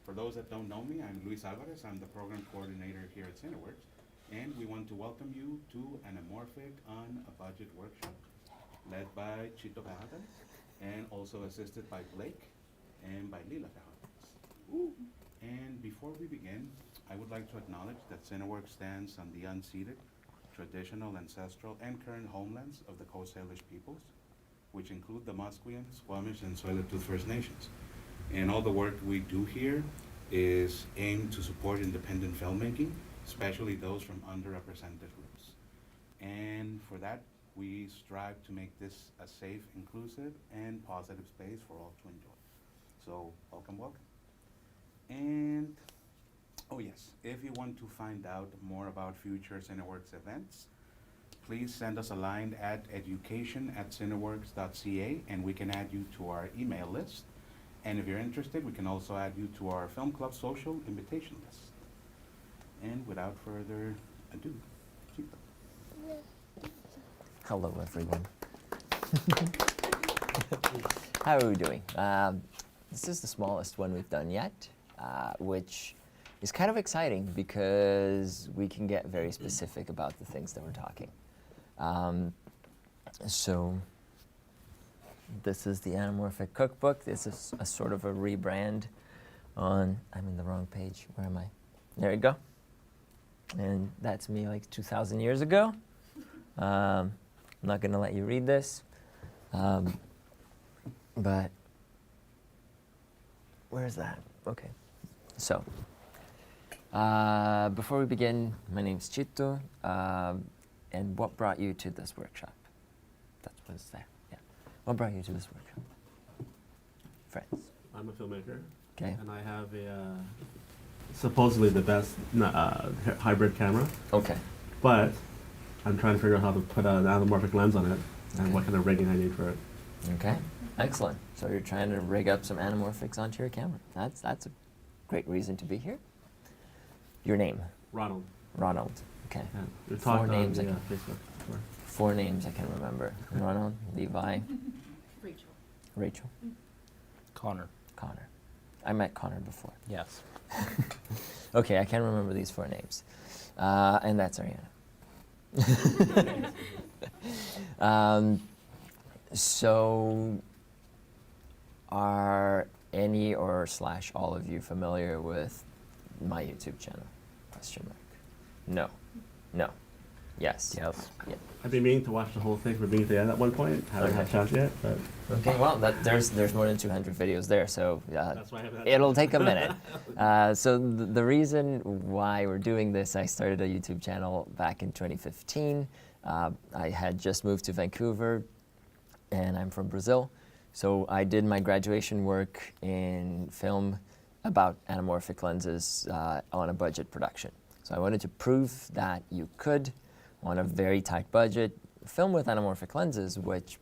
For those that don't know me, I'm Luis Alvarez. I'm the program coordinator here at Cineworks, and we want to welcome you to Anamorphic on a Budget workshop led by Tito Ferradans and also assisted by Blake and by Lila Ferradans. And before we begin, I would like to acknowledge that Cineworks stands on the unceded, traditional, ancestral, and current homelands of the Coast Salish peoples, which include the Musqueam, Squamish, and Tsleil-Waututh First Nations. And all the work we do here is aimed to support independent filmmaking, especially those from underrepresented groups. And for that, we strive to make this a safe, inclusive, and positive space for all to enjoy. So, welcome, welcome. And, oh yes, if you want to find out more about future Cineworks events, please send us a line at education@cineworks.ca and we can add you to our email list. And if you're interested, we can also add you to our Film Club social invitation list. And without further ado, Tito. Hello, everyone. How are we doing? This is the smallest one we've done yet, which is kind of exciting because we can get very specific about the things that we're talking. So this is the Anamorphic cookbook. This is a sort of a rebrand on, I'm in the wrong page, where am I? There you go. And that's me like 2,000 years ago. I'm not gonna let you read this, but where's that? Okay, so before we begin, my name's Tito, and what brought you to this workshop? That's what's there. Yeah. What brought you to this workshop? Friends. I'm a filmmaker. Okay. And I have a supposedly the best hybrid camera. Okay. But I'm trying to figure out how to put an anamorphic lens on it and what kind of rigging I need for it. Okay. Excellent. So you're trying to rig up some anamorphics onto your camera. That's a great reason to be here. Your name? Ronald. Ronald. Okay. Yeah. You're Four talking names on I the, can- Facebook. Sure. 4 names I can remember. Ronald, Levi, Rachel. Rachel, Connor. Connor. I met Connor before. Yes. Okay, I can remember these 4 names. And that's Ariana. So, are any or / all of you familiar with my YouTube channel? Question mark. No. No. Yes. Yes. Yeah. I've been meaning to watch the whole thing for being at the end at one point. Haven't had a chance yet, but Okay. Well, there's more than 200 videos there, so that's why I haven't had it'll take a minute. So the reason why we're doing this, I started a YouTube channel back in 2015. I had just moved to Vancouver, and I'm from Brazil. So I did my graduation work in film about anamorphic lenses on a budget production. So I wanted to prove that you could, on a very tight budget, film with anamorphic lenses, which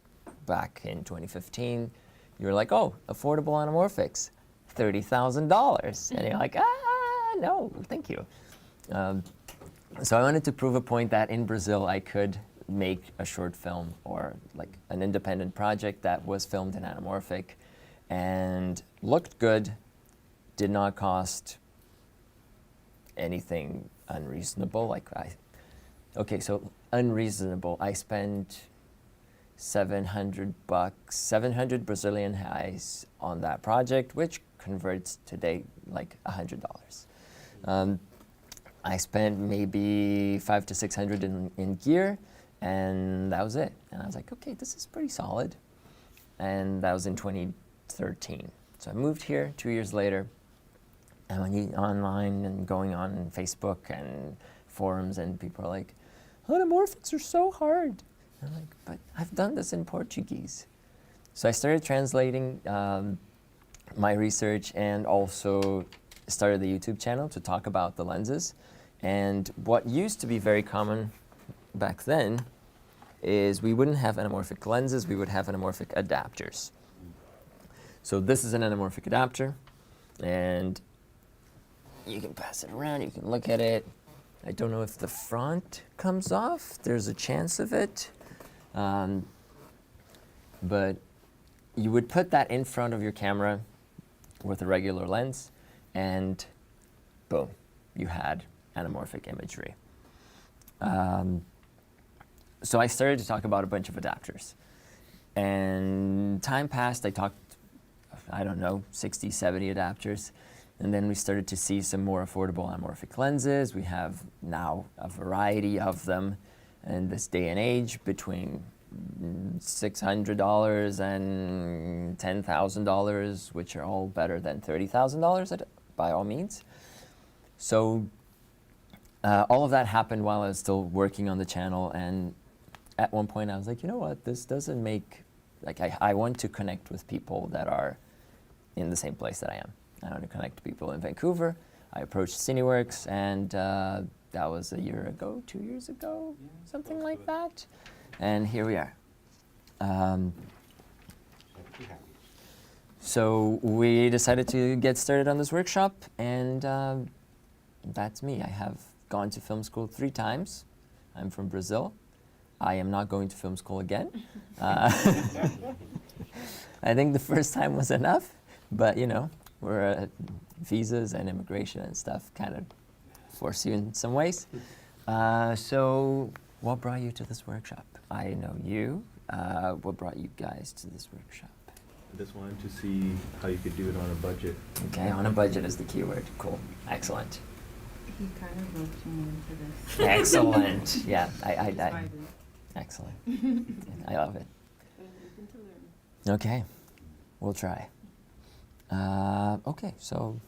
back in 2015, you were like, oh, affordable anamorphics, $30,000. And you're like, no, thank you. So I wanted to prove a point that in Brazil I could make a short film or like an independent project that was filmed in anamorphic and looked good, did not cost anything unreasonable. Okay, so unreasonable. I spent $700, 700 Brazilian reais on that project, which converts today like $100. I spent maybe 500 to 600 in gear, and that was it. And I was like, okay, this is pretty solid. And that was in 2013. So I moved here 2 years later. I'm online and going on Facebook and forums, and people are like, anamorphics are so hard. I'm like, but I've done this in Portuguese. So I started translating my research and also started the YouTube channel to talk about the lenses. And what used to be very common back then is we wouldn't have anamorphic lenses, we would have anamorphic adapters. So this is an anamorphic adapter, and you can pass it around, you can look at it. I don't know if the front comes off, there's a chance of it. But you would put that in front of your camera with a regular lens, and boom, you had anamorphic imagery. So I started to talk about a bunch of adapters. And time passed, I talked, I don't know, 60, 70 adapters. And then we started to see some more affordable anamorphic lenses. We have now a variety of them in this day and age, between $600 and $10,000, which are all better than $30,000 by all means. So all of that happened while I was still working on the channel, and at one point I was like, you know what, this doesn't make, like I want to connect with people that are in the same place that I am. I want to connect to people in Vancouver. I approached Cineworks, and that was a year ago, 2 years ago, something like that. And here we are. So we decided to get started on this workshop, and that's me. I have gone to film school 3 times. I'm from Brazil. I am not going to film school again. I think the first time was enough, but you know, we're visas and immigration and stuff kind of force you in some ways. So what brought you to this workshop? I know you. What brought you guys to this workshop? I just wanted to see how you could do it on a budget. Okay, on a budget is the key word. Cool. Excellent. He kind of roped me into this. Excellent. Yeah, I Decided. excellent. I love it. I'm open to learn. Okay, we'll try. Okay, so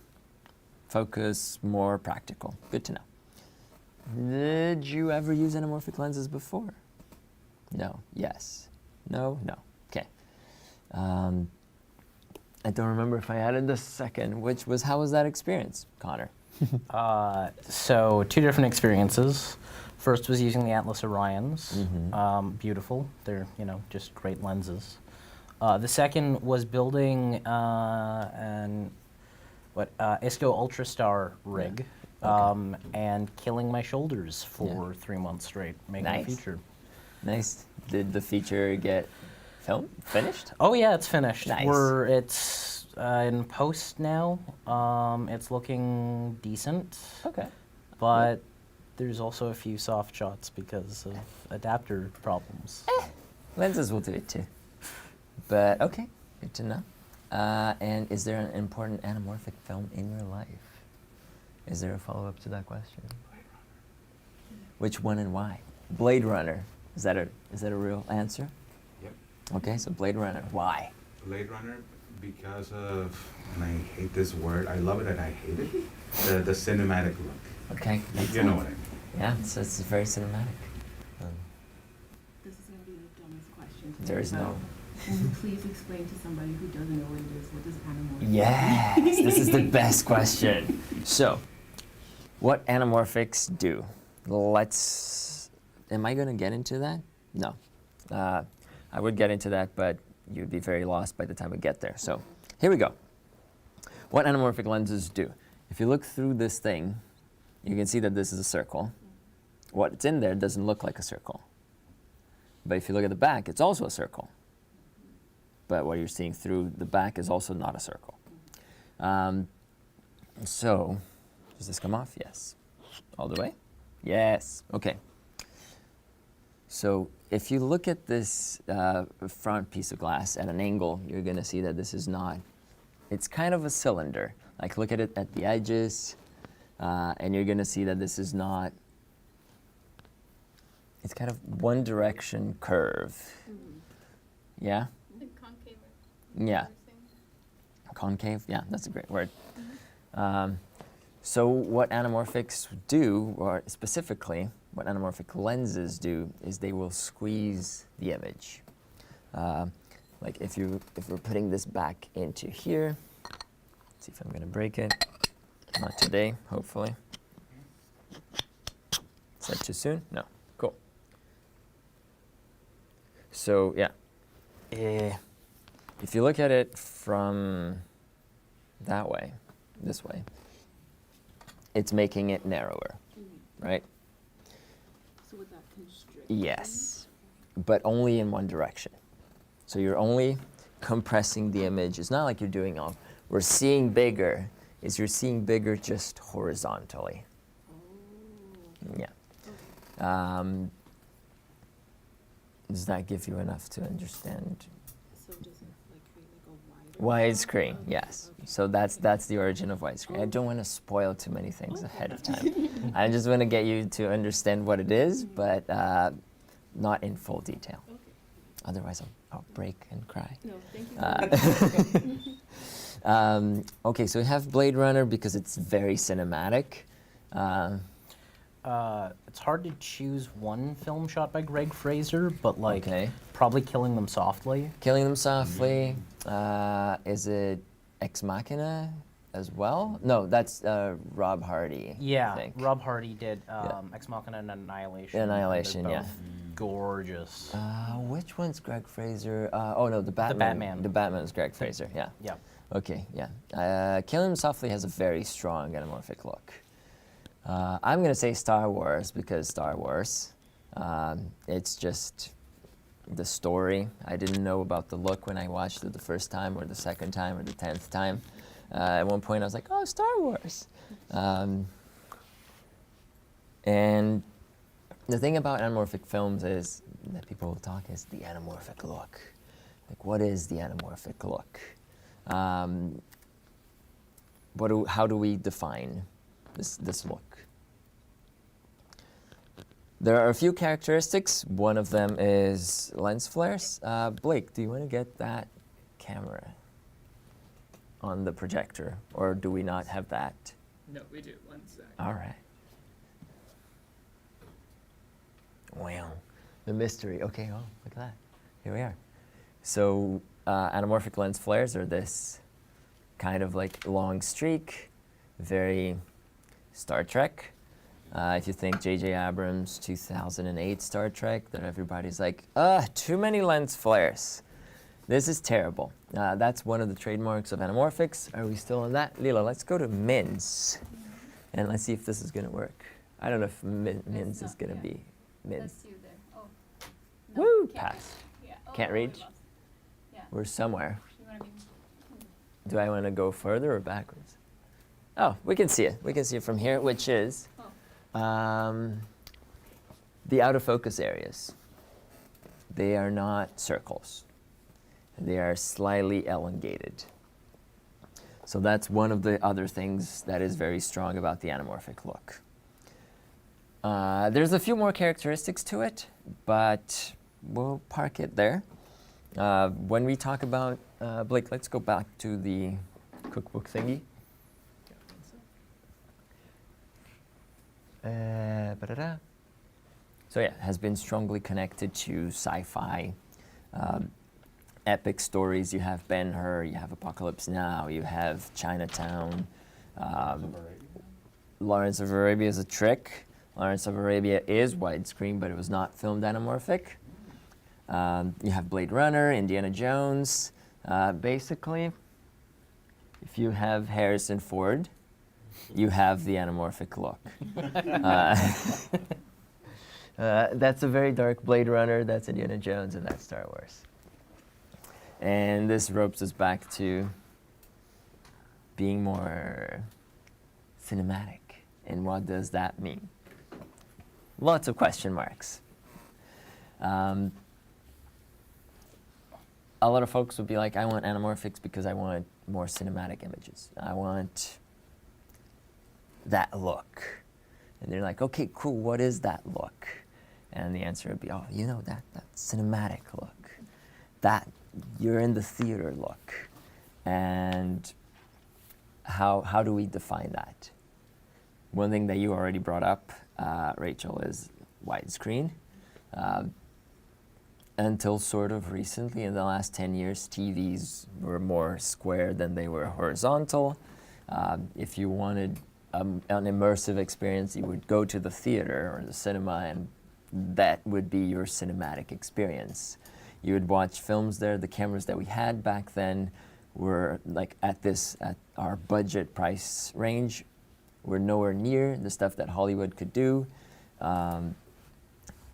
focus more practical. Good to know. Did you ever use anamorphic lenses before? No. Yes. No. No. Okay. I don't remember if I added the second, which was, how was that experience, Connor? So 2 different experiences. First was using the Atlas Orions. Beautiful. They're, you know, just great lenses. The second was building an ISCO Ultrastar rig and killing my shoulders for 3 months straight, making a feature. Nice. Did the feature get finished? Oh yeah, it's finished. Nice. It's in post now. It's looking decent. Okay. But there's also a few soft shots because of adapter problems. Lenses will do it too. But okay, good to know. And is there an important anamorphic film in your life? Is there a follow-up to that question? Which one and why? Blade Runner. Is that a real answer? Yep. Okay, so Blade Runner. Why? Blade Runner, because of, and I hate this word, I love it and I hate it, the cinematic look. Okay. You know what I mean. Yeah, so it's very cinematic. This is going to be the dumbest question. There is no. Can you please explain to somebody who doesn't know what it is? What does anamorphic Yes, this is the best question. So, what anamorphics do? Am I going to get into that? No. I would get into that, but you'd be very lost by the time we get there. So, here we go. What anamorphic lenses do. If you look through this thing, you can see that this is a circle. What's in there doesn't look like a circle. But if you look at the back, it's also a circle. But what you're seeing through the back is also not a circle. So, does this come off? Yes. All the way? Yes. Okay. So, if you look at this front piece of glass at an angle, you're going to see that this is not, it's kind of a cylinder. Like, look at it at the edges, and you're going to see that this is not, it's kind of one direction curve. Yeah? Yeah. Concave, yeah, that's a great word. So what anamorphics do, or specifically what anamorphic lenses do, is they will squeeze the image. Like if we're putting this back into here, let's see if I'm gonna break it. Not today, hopefully. Is that too soon? No, cool. So yeah. If you look at it from that way, this way, it's making it narrower, right? So would that constrict? Yes, but only in one direction. So you're only compressing the image. It's not like you're doing all, we're seeing bigger. is you're seeing bigger just horizontally. Oh. Yeah. Okay. Does that give you enough to understand? So does it like create like a wider Widescreen, shot? yes. Okay. So that's the origin of widescreen. I don't want to spoil too many things ahead of time. I just want to get you to understand what it is, but not in full detail. Okay. Otherwise, I'll break and cry. No, thank you. Okay, so we have Blade Runner because it's very cinematic. It's hard to choose one film shot by Greg Fraser, but like Okay. probably Killing Them Softly. Killing Them Softly. Is it Ex Machina as well? No, that's Rob Hardy. I Yeah, think. Rob Hardy did Yeah. Ex Machina and Annihilation. and Annihilation, they're yeah. both gorgeous. Which one's Greg Fraser? Oh no, the Batman. Batman. The Batman is Greg Fraser. Yeah. Yeah. Okay. Yeah. Killing Them Softly has a very strong anamorphic look. I'm gonna say Star Wars because Star Wars. It's just the story. I didn't know about the look when I watched it the first time, or the second time, or the 10th time. At one point, I was like, "Oh, Star Wars." And the thing about anamorphic films is that people will talk is the anamorphic look. Like, what is the anamorphic look? How do we define this look? There are a few characteristics. One of them is lens flares. Blake, do you want to get that camera on the projector, or do we not have that? No, we do. One sec. All right. Wow, the mystery. Okay, oh, look at that. Here we are. So anamorphic lens flares are this kind of like long streak, very Star Trek. If you think J.J. Abrams' 2008 Star Trek, that everybody's like, too many lens flares. This is terrible. That's one of the trademarks of anamorphics. Are we still on that? Lila, let's go to Mins, and let's see if this is going to work. I don't know if Mins is going to be Mins. That's you there. Oh. No, Woo, can't pass. reach. Yeah. Oh, Can't we reach? lost. Yeah. We're somewhere. You want to be? Do I want to go further or backwards? Oh, we can see it. We can see it from here, which is Oh. the out of focus areas. They are not circles. They are slightly elongated. So that's one of the other things that is very strong about the anamorphic look. There's a few more characteristics to it, but we'll park it there. When we talk about, Blake, let's go back to the cookbook thingy. Ba-da-da. So yeah, has been strongly connected to sci-fi, epic stories. You have Ben-Hur, you have Apocalypse Now, you have Chinatown. Lawrence of Arabia is a trick. Lawrence of Arabia is widescreen, but it was not filmed anamorphic. You have Blade Runner, Indiana Jones. Basically, if you have Harrison Ford, you have the anamorphic look. That's a very dark Blade Runner, that's Indiana Jones, and that's Star Wars. And this ropes us back to being more cinematic. And what does that mean? Lots of question marks. A lot of folks would be like, I want anamorphics because I want more cinematic images. I want that look. And they're like, okay, cool, what is that look? And the answer would be, oh, you know, that cinematic look. That you're in the theater look. And how do we define that? One thing that you already brought up, Rachel, is widescreen. Until sort of recently, in the last 10 years, TVs were more square than they were horizontal. If you wanted an immersive experience, you would go to the theater or the cinema, and that would be your cinematic experience. You would watch films there. The cameras that we had back then were like at our budget price range. We're nowhere near the stuff that Hollywood could do.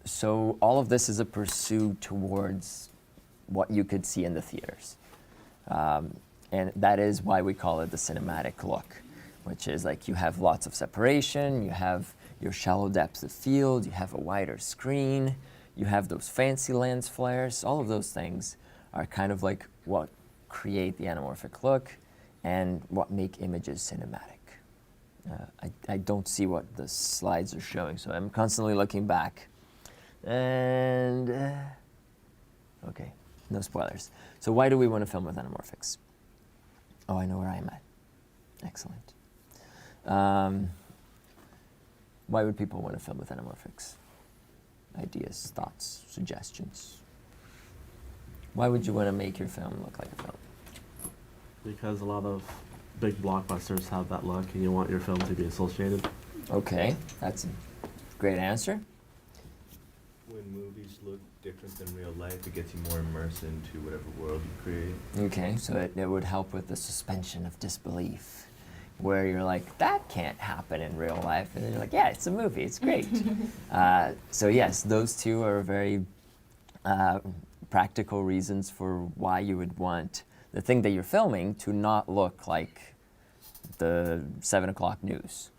So all of this is a pursuit towards what you could see in the theaters. And that is why we call it the cinematic look. which is like you have lots of separation, you have your shallow depth of field, you have a wider screen, you have those fancy lens flares. All of those things are kind of like what create the anamorphic look and what make images cinematic. I don't see what the slides are showing, so I'm constantly looking back. And, okay, no spoilers. So why do we want to film with anamorphics? Oh, I know where I'm at. Excellent. Why would people want to film with anamorphics? Ideas, thoughts, suggestions? Why would you want to make your film look like a film? Because a lot of big blockbusters have that look, and you want your film to be associated. Okay, that's a great answer. When movies look different than real life, it gets you more immersed into whatever world you create. Okay, so it would help with the suspension of disbelief, where you're like, that can't happen in real life. And then you're like, yeah, it's a movie, it's great. So yes, those two are very practical reasons for why you would want the thing that you're filming to not look like the 7 o'clock news,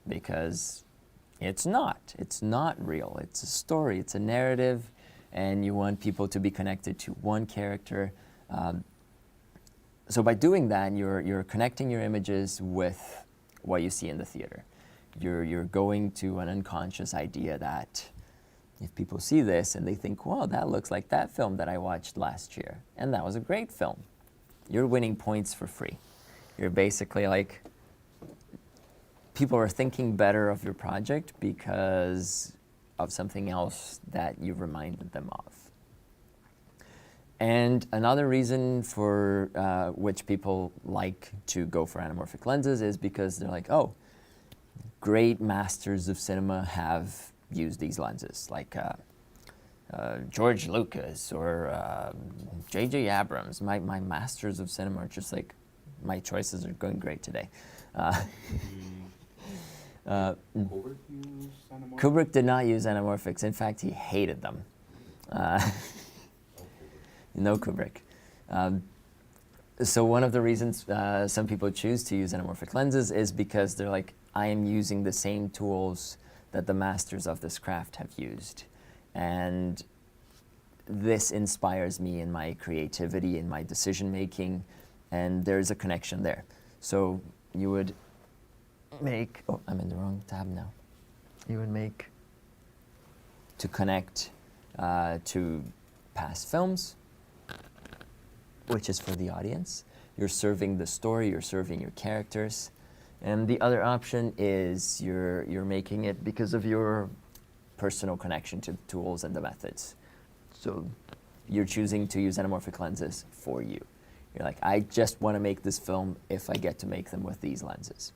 because it's not real. It's a story, it's a narrative, and you want people to be connected to one character. So by doing that, you're connecting your images with what you see in the theater. You're going to an unconscious idea that if people see this and they think, wow, that looks like that film that I watched last year, and that was a great film, you're winning points for free. You're basically like, people are thinking better of your project because of something else that you reminded them of. And another reason for which people like to go for anamorphic lenses is because they're like, oh, great masters of cinema have used these lenses, like George Lucas or J.J. Abrams. My masters of cinema are just like, my choices are going great today. Kubrick used anamorphic? Kubrick did not use anamorphics. In fact, he hated them. No Kubrick. So one of the reasons some people choose to use anamorphic lenses is because they're like, I am using the same tools that the masters of this craft have used. And this inspires me in my creativity, in my decision making, and there's a connection there. So you would make, oh, I'm in the wrong tab now. You would make, to connect to past films, which is for the audience. You're serving the story, you're serving your characters. And the other option is you're making it because of your personal connection to the tools and the methods. So you're choosing to use anamorphic lenses for you. You're like, I just want to make this film if I get to make them with these lenses.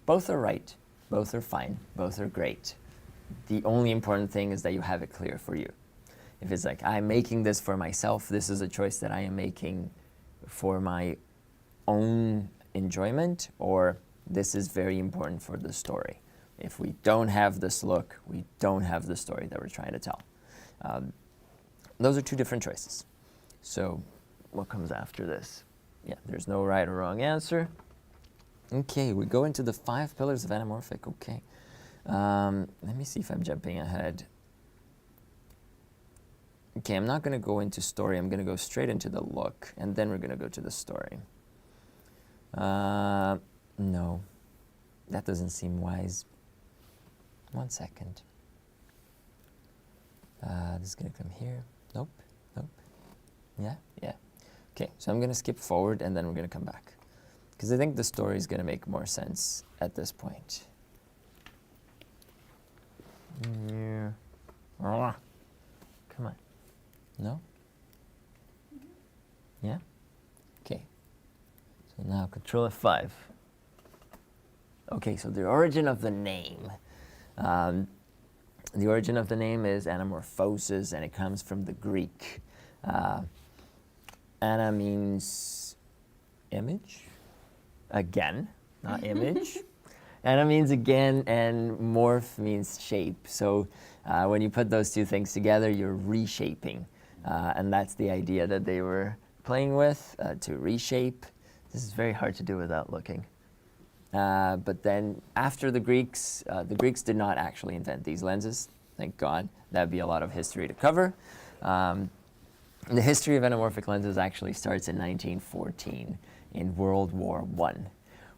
Both are right, both are fine, both are great. The only important thing is that you have it clear for you. If it's like, I'm making this for myself, this is a choice that I am making for my own enjoyment, or this is very important for the story. If we don't have this look, we don't have the story that we're trying to tell. Those are two different choices. So what comes after this? Yeah, there's no right or wrong answer. Okay, we go into the 5 pillars of anamorphic. Okay. Let me see if I'm jumping ahead. Okay, I'm not going to go into story. I'm going to go straight into the look, and then we're going to go to the story. No, that doesn't seem wise. 1 second. This is going to come here. Nope, nope. Yeah, yeah. Okay, so I'm going to skip forward, and then we're going to come back, because I think the story is going to make more sense at this point. Yeah. Come on. No? Yeah? Okay. So now Control F5. Okay, so the origin of the name. The origin of the name is anamorphosis, and it comes from the Greek. Ana means image. Again, not image. Ana means again, and morph means shape. So when you put those two things together, you're reshaping. And that's the idea that they were playing with, to reshape, This is very hard to do without looking. But then after the Greeks did not actually invent these lenses. Thank God. That'd be a lot of history to cover. The history of anamorphic lenses actually starts in 1914 in World War I,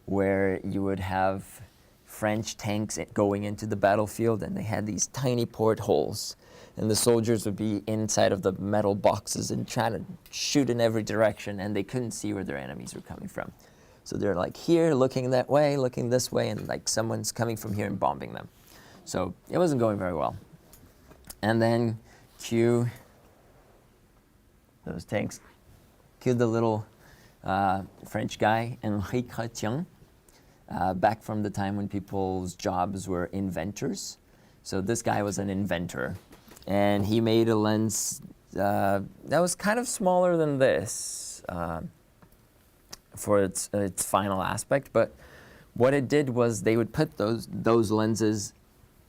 where you would have French tanks going into the battlefield, and they had these tiny portholes, and the soldiers would be inside of the metal boxes and trying to shoot in every direction, and they couldn't see where their enemies were coming from. So they're like here, looking that way, looking this way, and like someone's coming from here and bombing them. So it wasn't going very well. And then cue those tanks, cue the little French guy, Henri Chrétien, back from the time when people's jobs were inventors. So this guy was an inventor, and he made a lens that was kind of smaller than this for its final aspect. But what it did was they would put those lenses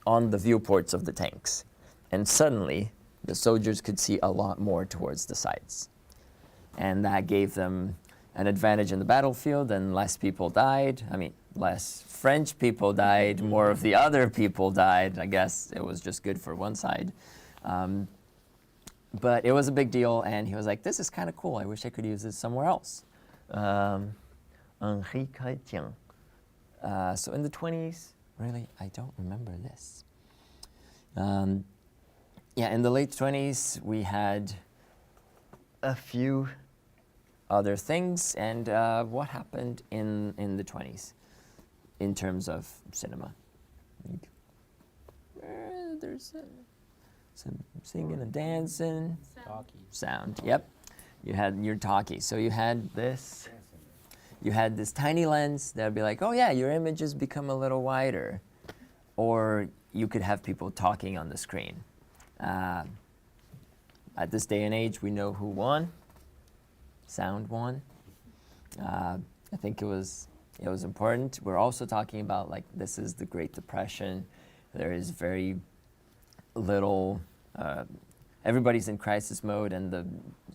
on the viewports of the tanks, and suddenly the soldiers could see a lot more towards the sides, and that gave them an advantage in the battlefield, and less people died. I mean, less French people died, more of the other people died. I guess it was just good for one side. But it was a big deal, and he was like, this is kind of cool. I wish I could use this somewhere else. Henri Chrétien. So in the 20s, really, I don't remember this. Yeah, in the late 20s, we had a few other things, and what happened in the 20s in terms of cinema? There's some singing and dancing. Sound, yep. You had your talkies. So you had this tiny lens that would be like, oh yeah, your images become a little wider. Or you could have people talking on the screen. At this day and age, we know who won. Sound won. I think it was important. We're also talking about, like, this is the Great Depression. There is very little, everybody's in crisis mode, and the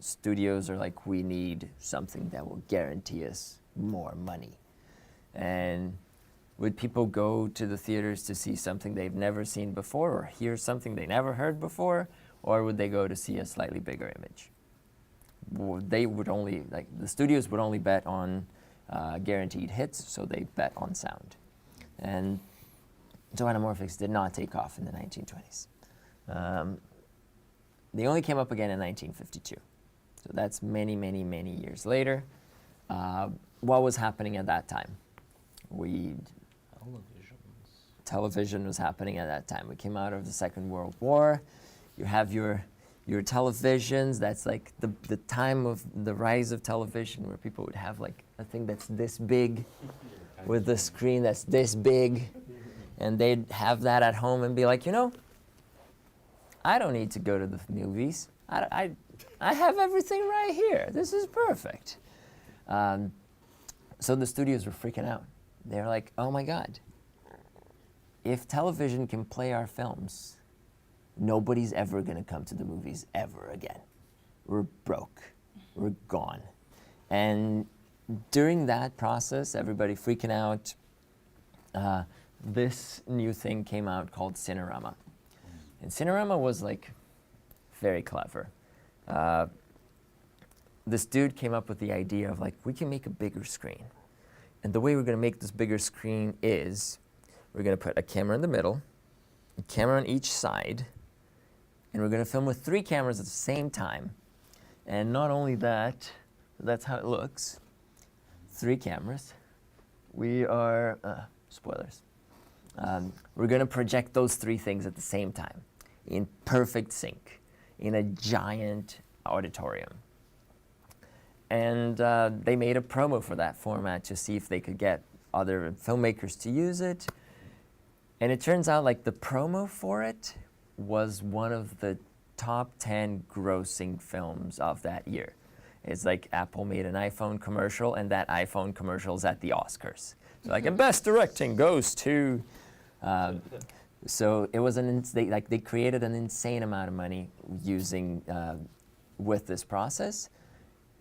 studios are like, we need something that will guarantee us more money. And would people go to the theaters to see something they've never seen before, or hear something they never heard before, or would they go to see a slightly bigger image? They would only, like, the studios would only bet on guaranteed hits, so they bet on sound. And so anamorphics did not take off in the 1920s. They only came up again in 1952. So that's many, many, many years later. What was happening at that time? Television was happening at that time. We came out of the Second World War. You have your televisions. That's like the time of the rise of television, where people would have like a thing that's this big with a screen that's this big, and they'd have that at home and be like, you know, I don't need to go to the movies. I have everything right here. This is perfect. So the studios were freaking out. They're like, oh my God, if television can play our films, nobody's ever going to come to the movies ever again. We're broke. We're gone. And during that process, everybody freaking out, this new thing came out called Cinerama. And Cinerama was like very clever. This dude came up with the idea of like, we can make a bigger screen. And the way we're going to make this bigger screen is we're going to put a camera in the middle, a camera on each side, and we're going to film with 3 cameras at the same time. And not only that, that's how it looks. 3 cameras. We are, spoilers. We're going to project those 3 things at the same time in perfect sync in a giant auditorium. And they made a promo for that format to see if they could get other filmmakers to use it. And it turns out like the promo for it was one of the top 10 grossing films of that year. It's like Apple made an iPhone commercial, and that iPhone commercial's at the Oscars. So like, and best directing goes to. So it was they created an insane amount of money using with this process.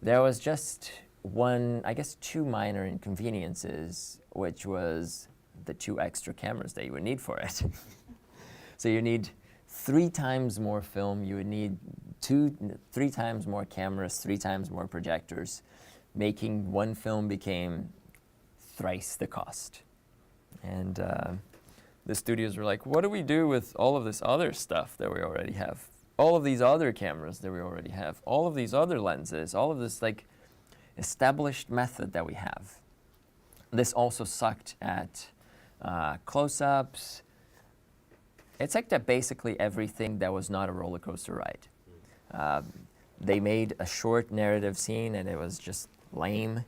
There was just I guess two minor inconveniences, which was the 2 extra cameras that you would need for it. So you need 3 times more film, you would need 3 times more cameras, 3 times more projectors. Making one film became thrice the cost. And the studios were like, what do we do with all of this other stuff that we already have? All of these other cameras that we already have, all of these other lenses, all of this like established method that we have. This also sucked at close-ups. It sucked at basically everything that was not a roller coaster ride. They made a short narrative scene and it was just lame.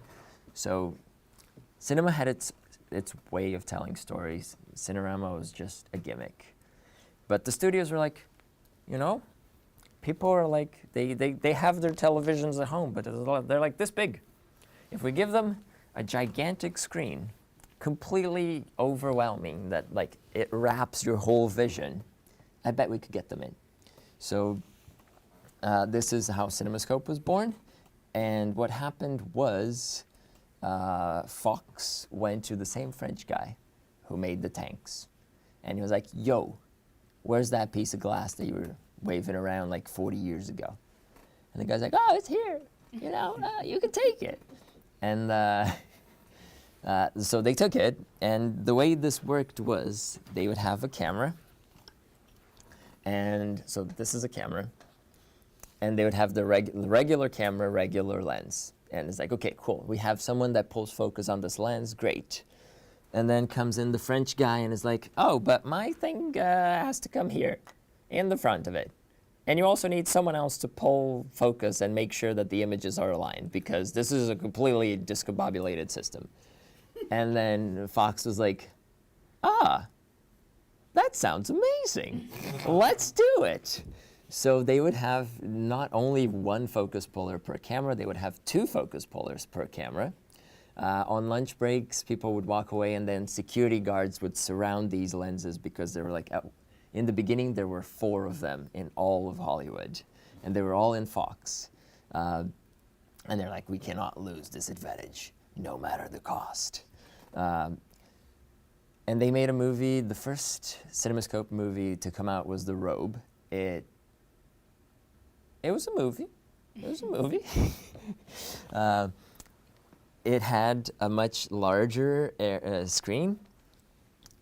So cinema had its way of telling stories. Cinerama was just a gimmick. But the studios were like, you know, people are like, they have their televisions at home, but they're like this big. If we give them a gigantic screen, completely overwhelming, that like it wraps your whole vision, I bet we could get them in. So this is how CinemaScope was born. And what happened was Fox went to the same French guy who made the tanks. And he was like, yo, where's that piece of glass that you were waving around like 40 years ago? And the guy's like, oh, it's here. You know, you can take it. And so they took it. And the way this worked was they would have a camera. And so this is a camera. And they would have the regular camera, regular lens. And it's like, okay, cool. We have someone that pulls focus on this lens, great. And then comes in the French guy and is like, oh, but my thing has to come here, in the front of it. And you also need someone else to pull focus and make sure that the images are aligned, because this is a completely discombobulated system. And then Fox was like, that sounds amazing. Let's do it. So they would have not only 1 focus puller per camera, they would have 2 focus pullers per camera. On lunch breaks, people would walk away and then security guards would surround these lenses because they were like, in the beginning there were 4 of them in all of Hollywood and they were all in Fox. And they're like, we cannot lose this advantage, no matter the cost. And they made a movie, the first CinemaScope movie to come out was The Robe. It was a movie. It was a movie. It had a much larger screen.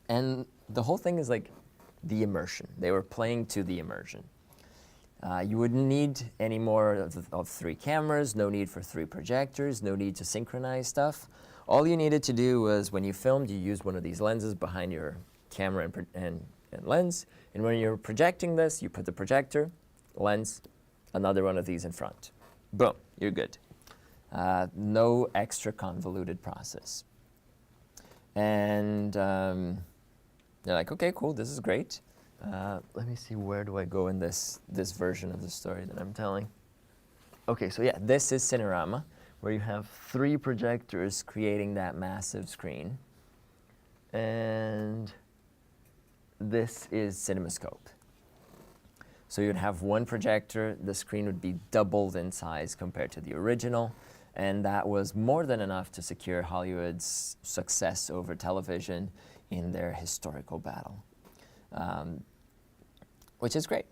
And the whole thing is like the immersion. They were playing to the immersion. You wouldn't need any more of 3 cameras, no need for 3 projectors, no need to synchronize stuff. All you needed to do was when you filmed, you used one of these lenses behind your camera and lens. And when you're projecting this, you put the projector, lens, another one of these in front. Boom, you're good. No extra convoluted process. And they're like, okay, cool, this is great. Let me see, where do I go in this version of the story that I'm telling? Okay, so yeah, this is Cinerama, where you have 3 projectors creating that massive screen. And this is CinemaScope. So you'd have 1 projector, the screen would be doubled in size compared to the original, and that was more than enough to secure Hollywood's success over television in their historical battle. Which is great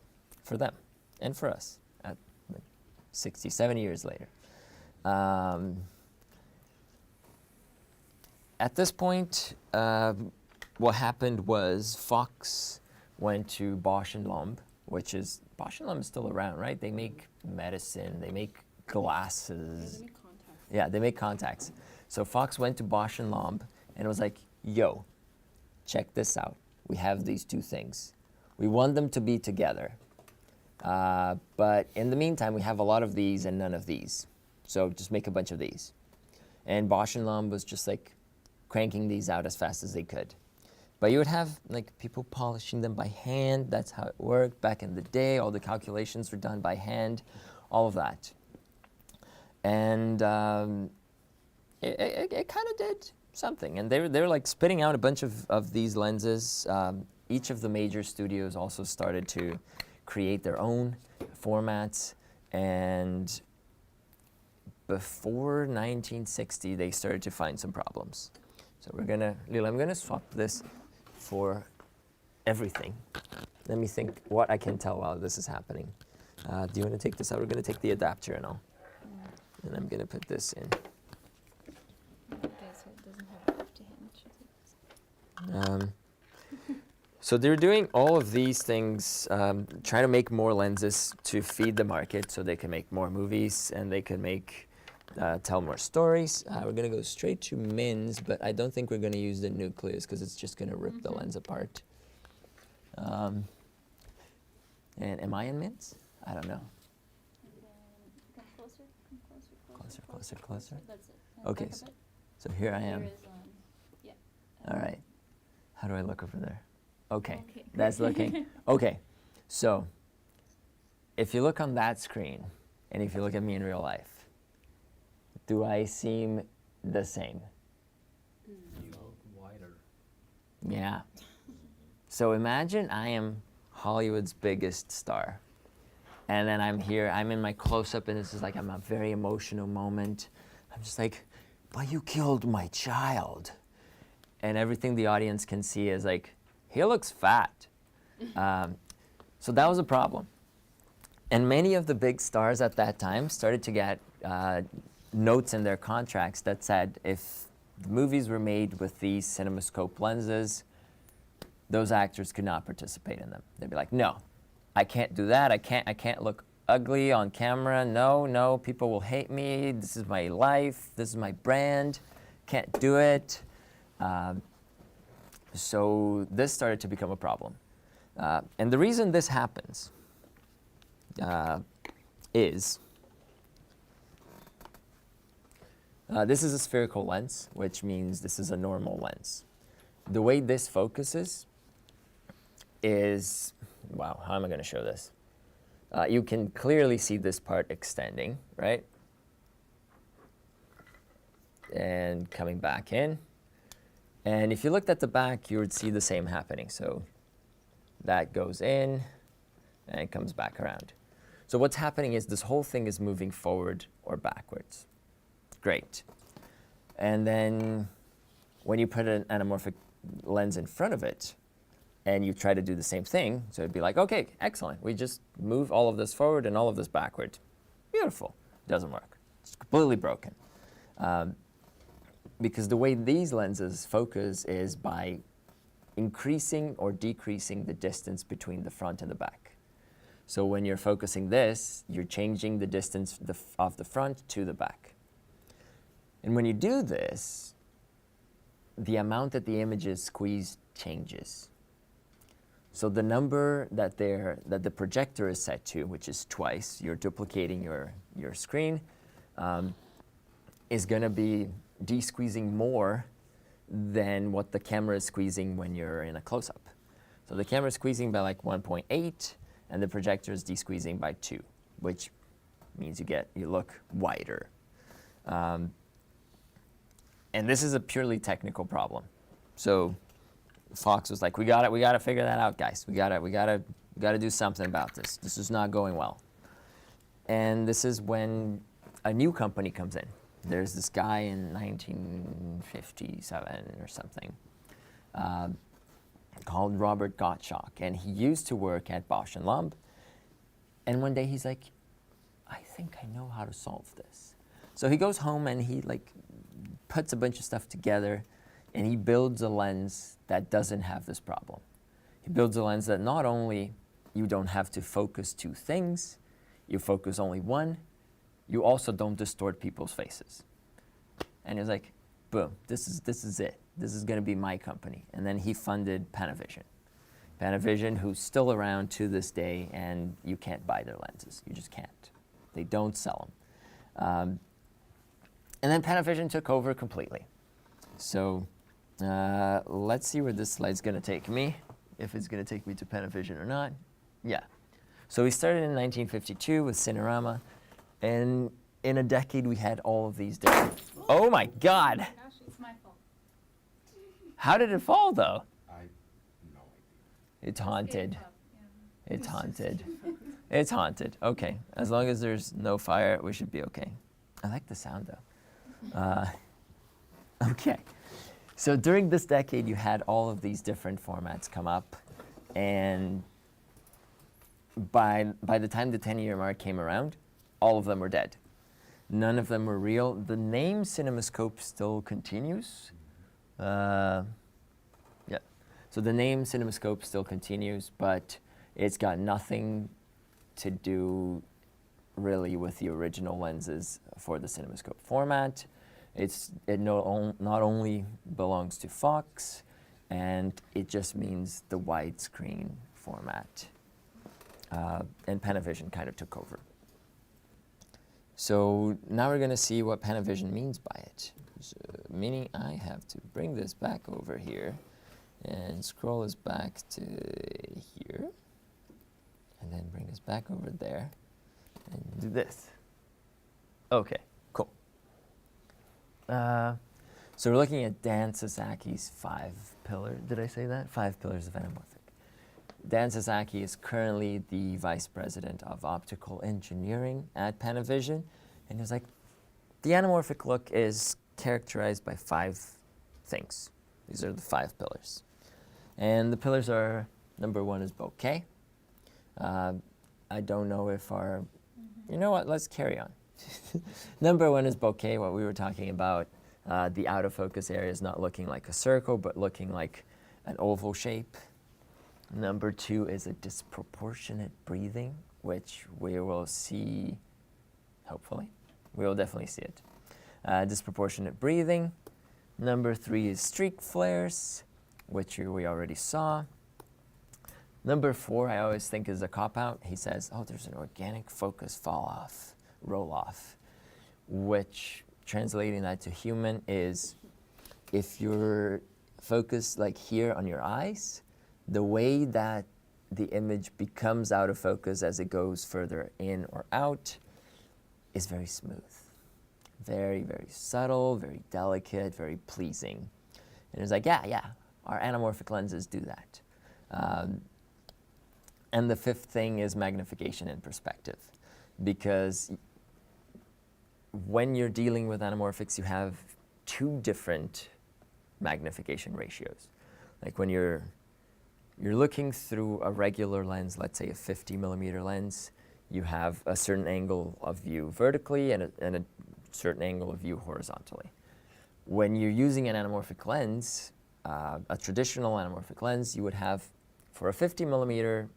for them and for us at 67 years later. At this point, what happened was Fox went to Bausch & Lomb, which is, Bausch & Lomb is still around, right? They make medicine, they make glasses. They make contacts. Yeah, they make contacts. So Fox went to Bausch & Lomb and was like, yo, check this out. We have these 2 things. We want them to be together. But in the meantime, we have a lot of these and none of these. So just make a bunch of these. And Bausch & Lomb was just like cranking these out as fast as they could. But you would have like people polishing them by hand. That's how it worked back in the day. All the calculations were done by hand, all of that. And it kind of did something. And they were like spitting out a bunch of these lenses. Each of the major studios also started to create their own formats. And before 1960, they started to find some problems. So we're gonna, Lila, I'm gonna swap this for everything. Let me think what I can tell while this is happening. Do you want to take this out? We're gonna take the adapter and all. And I'm gonna put this in. Okay, so it doesn't have to him. So they're doing all of these things, trying to make more lenses to feed the market so they can make more movies and they can make, tell more stories. We're gonna go straight to Mins, but I don't think we're gonna use the nucleus because it's just gonna rip the lens apart. And am I in Mins? I don't know. And then come closer, Closer, closer. That's it. Okay, Back a so, bit. so here I am. There is, yeah. All right. How do I look over there? Okay, Okay. that's looking. Okay, so if you look on that screen and if you look at me in real life, do I seem the same? Wider. Yeah. So imagine I am Hollywood's biggest star. And then I'm here, I'm in my close-up, and this is like, I'm a very emotional moment. I'm just like, but you killed my child. And everything the audience can see is like, he looks fat. So that was a problem. And many of the big stars at that time started to get notes in their contracts that said if the movies were made with these CinemaScope lenses, those actors could not participate in them. They'd be like, no, I can't do that. I can't look ugly on camera. No, people will hate me. This is my life. This is my brand. Can't do it. So this started to become a problem. And the reason this happens is this is a spherical lens, which means this is a normal lens. The way this focuses is, wow, how am I going to show this? You can clearly see this part extending, right? And coming back in. And if you looked at the back, you would see the same happening. So that goes in and it comes back around. So what's happening is this whole thing is moving forward or backwards. Great. And then when you put an anamorphic lens in front of it and you try to do the same thing, so it'd be like, okay, excellent. We just move all of this forward and all of this backward. Beautiful. Doesn't work. It's completely broken. Because the way these lenses focus is by increasing or decreasing the distance between the front and the back. So when you're focusing this, you're changing the distance of the front to the back. And when you do this, the amount that the image is squeezed changes. So the number that the projector is set to, which is twice, you're duplicating your screen, is going to be de-squeezing more than what the camera is squeezing when you're in a close-up. So the camera is squeezing by like 1.8, and the projector is de-squeezing by 2, which means you look wider. And this is a purely technical problem. So Fox was like, we gotta figure that out, guys. We gotta do something about this. This is not going well. And this is when a new company comes in. There's this guy in 1957 or something called Robert Gottschalk, and he used to work at Bosch and Lomb. And one day he's like, I think I know how to solve this. So he goes home and he puts a bunch of stuff together, and he builds a lens that doesn't have this problem. He builds a lens that not only you don't have to focus two things, you focus only one, you also don't distort people's faces. And he's like, boom, this is it. This is going to be my company. And then he funded Panavision. Panavision, who's still around to this day, and you can't buy their lenses. You just can't. They don't sell them. And then Panavision took over completely. So let's see where this slide's going to take me, if it's going to take me to Panavision or not. Yeah. So we started in 1952 with Cinerama. And in a decade, we had all of these different. Oh my God! Gosh, it's my fault. How did it fall, though? I no idea. It's haunted. Getting up, yeah. It's haunted. It's haunted. Okay. As long as there's no fire, we should be okay. I like the sound though. Okay. So during this decade, you had all of these different formats come up, and by the time the 10-year mark came around, all of them were dead. None of them were real. The name CinemaScope still continues. Yeah. So the name CinemaScope still continues, but it's got nothing to do really with the original lenses for the CinemaScope format. It not only belongs to Fox, and it just means the widescreen format. And Panavision kind of took over. So now we're going to see what Panavision means by it. So, meaning I have to bring this back over here and scroll this back to here, and then bring this back over there and do this. Okay, cool. So we're looking at Dan Sasaki's 5 pillars. Did I say that? 5 pillars of anamorphic. Dan Sasaki is currently the vice president of optical engineering at Panavision, and he was like, the anamorphic look is characterized by 5 things. These are the 5 pillars. And the pillars are, number 1 is bokeh. I don't know if our, you know what, let's carry on. Number 1 is bokeh, what we were talking about. The out of focus area is not looking like a circle, but looking like an oval shape. Number 2 is a disproportionate breathing, which we will see, hopefully. We will definitely see it. Disproportionate breathing. Number 3 is streak flares, which we already saw. Number 4, I always think is a cop-out. He says, oh, there's an organic focus fall-off, roll-off, which, translating that to human, is if you're focused like here on your eyes, the way that the image becomes out of focus as it goes further in or out is very smooth. Very, very subtle, very delicate, very pleasing. And it's like, yeah, our anamorphic lenses do that. And the 5th thing is magnification and perspective. Because when you're dealing with anamorphics, you have 2 different magnification ratios. Like when you're looking through a regular lens, let's say a 50mm lens, you have a certain angle of view vertically and a certain angle of view horizontally. When you're using an anamorphic lens, a traditional anamorphic lens, you would have, for a 50mm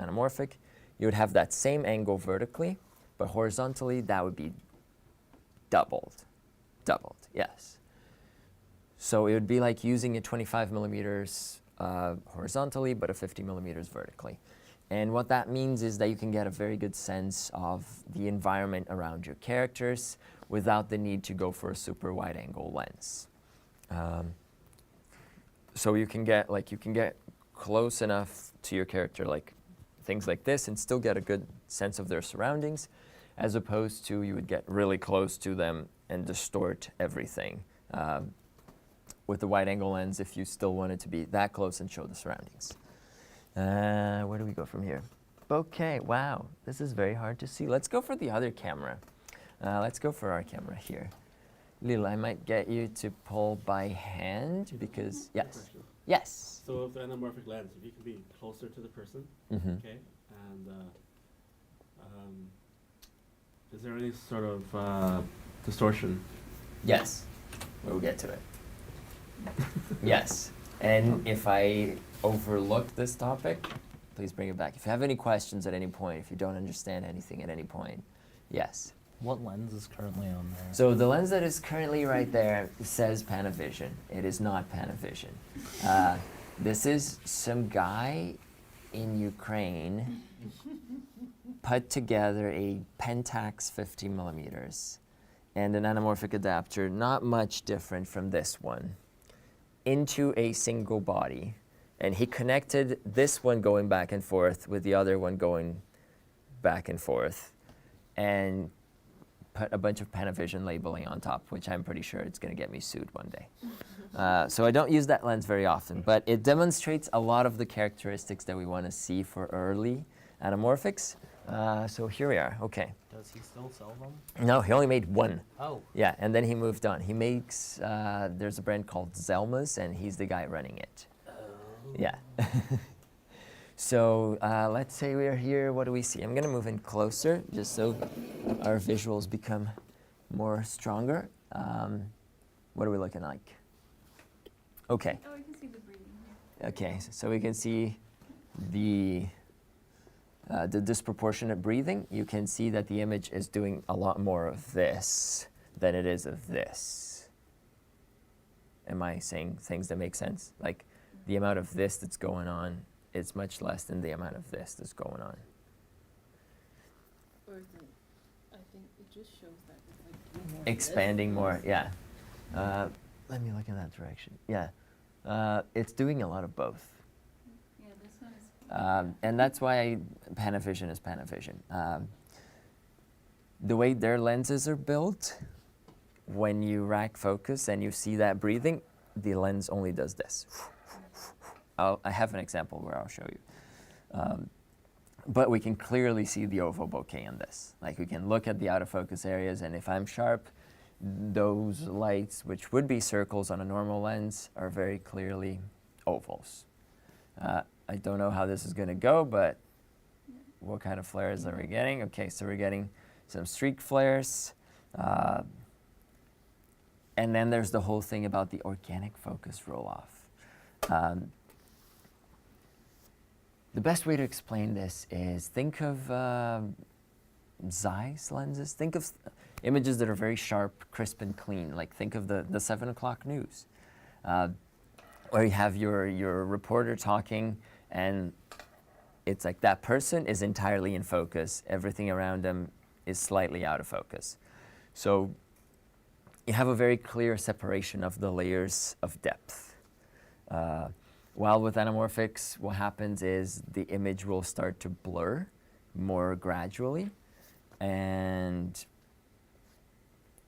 anamorphic, you would have that same angle vertically, but horizontally that would be doubled, yes. So it would be like using a 25mm horizontally, but a 50mm vertically. And what that means is that you can get a very good sense of the environment around your characters without the need to go for a super wide angle lens. So you can get close enough to your character, like things like this, and still get a good sense of their surroundings, as opposed to you would get really close to them and distort everything. With the wide angle lens, if you still wanted to be that close and show the surroundings. Where do we go from here? Okay, wow, this is very hard to see. Let's go for the other camera. Let's go for our camera here. Lil, I might get you to pull by hand because, yes. Yes. So with the anamorphic lens, if you can be closer to the person, okay, and is there any sort of distortion? Yes, we'll get to it. Yes, and if I overlook this topic, please bring it back. If you have any questions at any point, if you don't understand anything at any point, yes. What lens is currently on there? So the lens that is currently right there says Panavision. It is not Panavision. This is some guy in Ukraine put together a Pentax 50mm and an anamorphic adapter, not much different from this one, into a single body. And he connected this one going back and forth with the other one going back and forth, and put a bunch of Panavision labeling on top, which I'm pretty sure it's going to get me sued one day. So I don't use that lens very often, but it demonstrates a lot of the characteristics that we want to see for early anamorphics. So here we are. Okay. Does he still sell them? No, he only made one. Oh, Yeah, and then he moved on. He makes, there's a brand called Zelma's, and he's the guy running it. Yeah. So let's say we're here. What do we see? I'm going to move in closer just so our visuals become more stronger. What are we looking like? Okay. Oh, I can see the breathing here. Okay, so we can see the disproportionate breathing. You can see that the image is doing a lot more of this than it is of this. Am I saying things that make sense? Like the amount of this that's going on is much less than the amount of this that's going on. Or I think it just shows that it's like doing more. of this. Expanding more, yeah. Let me look in that direction. Yeah, it's doing a lot of both. Yeah, this one is. And that's why Panavision is Panavision. The way their lenses are built, when you rack focus and you see that breathing, the lens only does this. I have an example where I'll show you. But we can clearly see the oval bokeh in this. Like we can look at the out of focus areas, and if I'm sharp, those lights, which would be circles on a normal lens, are very clearly ovals. I don't know how this is going to go, but what kind of flares are we getting? Okay, so we're getting some streak flares. And then there's the whole thing about the organic focus roll-off. The best way to explain this is think of Zeiss lenses. Think of images that are very sharp, crisp, and clean. Like think of the 7 o'clock news. Where you have your reporter talking, and it's like that person is entirely in focus. Everything around them is slightly out of focus. So you have a very clear separation of the layers of depth. While with anamorphics, what happens is the image will start to blur more gradually, and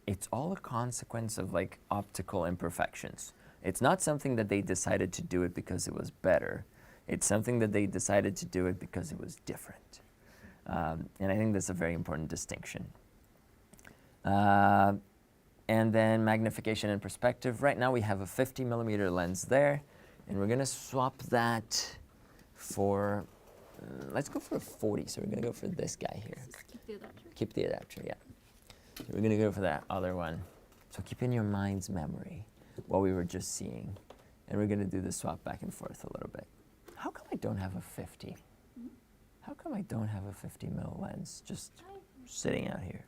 it's all a consequence of like optical imperfections. It's not something that they decided to do it because it was better. It's something that they decided to do it because it was different. And I think that's a very important distinction. And then magnification and perspective. Right now we have a 50 millimeter lens there, and we're going to swap that for, let's go for a 40. So we're going to go for this guy here. Just keep the adapter. Keep the adapter, yeah. So we're going to go for that other one. So keep in your mind's memory what we were just seeing. And we're going to do the swap back and forth a little bit. How come I don't have a 50? How come I don't have a 50 mil lens just sitting out here?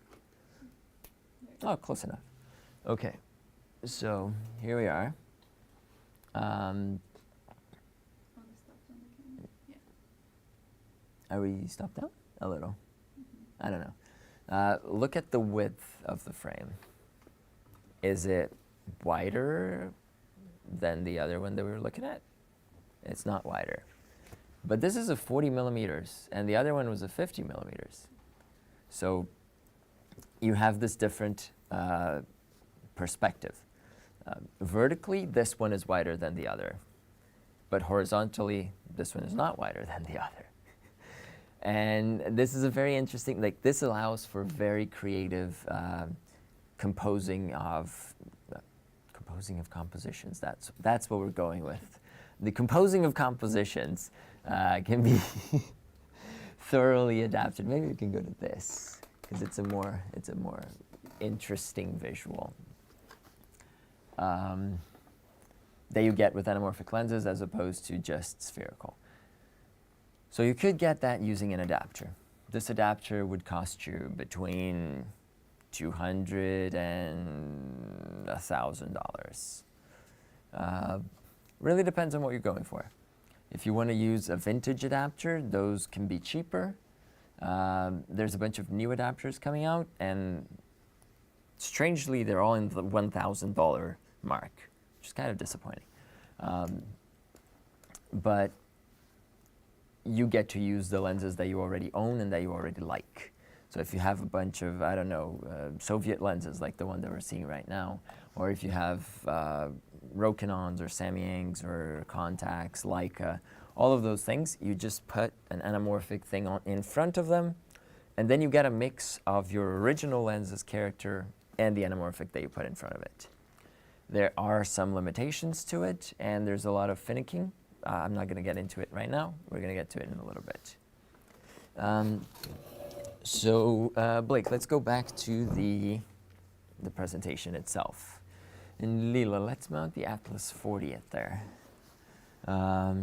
Oh, close enough. Okay, so here we are. Oh, the stuff's on the camera. Yeah. Are we stopped down? A little. I don't know. Look at the width of the frame. Is it wider than the other one that we were looking at? It's not wider. But this is a 40 millimeters, and the other one was a 50 millimeters. So you have this different perspective. Vertically, this one is wider than the other. But horizontally, this one is not wider than the other. And this is a very interesting, like this allows for very creative composing of compositions. That's what we're going with. The composing of compositions can be thoroughly adapted. Maybe we can go to this because it's a more interesting visual that you get with anamorphic lenses as opposed to just spherical. So you could get that using an adapter. This adapter would cost you between $200 and $1,000. Really depends on what you're going for. If you want to use a vintage adapter, those can be cheaper. There's a bunch of new adapters coming out, and strangely, they're all in the $1,000 mark, which is kind of disappointing. But you get to use the lenses that you already own and that you already like. So if you have a bunch of, I don't know, Soviet lenses like the one that we're seeing right now, or if you have Rokinons or Samyangs or Contacts, Leica, all of those things, you just put an anamorphic thing in front of them, and then you get a mix of your original lens's character and the anamorphic that you put in front of it. There are some limitations to it, and there's a lot of finicking. I'm not going to get into it right now. We're going to get to it in a little bit. Blake, let's go back to the presentation itself. And Lila, let's mount the Atlas 40th there. Let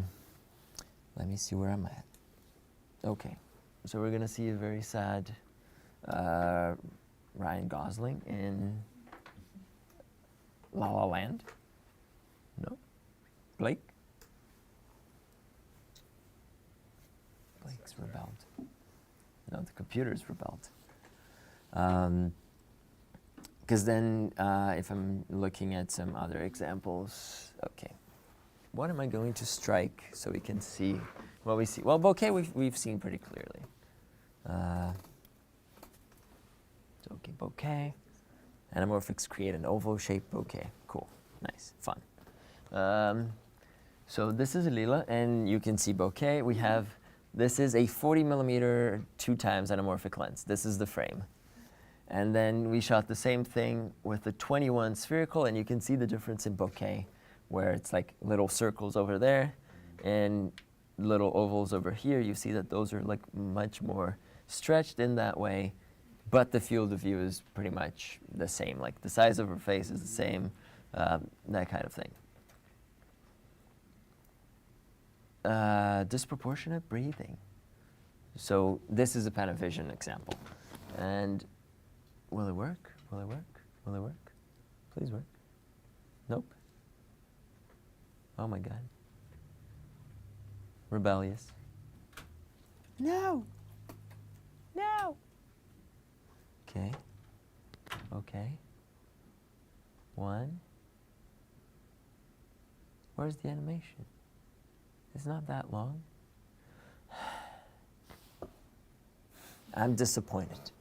me see where I'm at. Okay, so we're going to see a very sad Ryan Gosling in La La Land. No? Blake? Blake's rebelled. No, the computer's rebelled. Because then, if I'm looking at some other examples, okay. What am I going to strike so we can see what we see? Well, bokeh we've seen pretty clearly. So, okay, bokeh. Anamorphics create an oval-shaped bokeh. Cool, nice, fun. So this is Lila, and you can see bokeh. We have, this is a 40 millimeter 2x anamorphic lens. This is the frame. And then we shot the same thing with the 21 spherical, and you can see the difference in bokeh, where it's like little circles over there and little ovals over here. You see that those are like much more stretched in that way, but the field of view is pretty much the same. Like the size of her face is the same, that kind of thing. Disproportionate breathing. So this is a Panavision example. And will it work? Will it work? Will it work? Please work. Nope. Oh my God. Rebellious. No. No. Okay. Okay. One. Where's the animation? It's not that long. I'm disappointed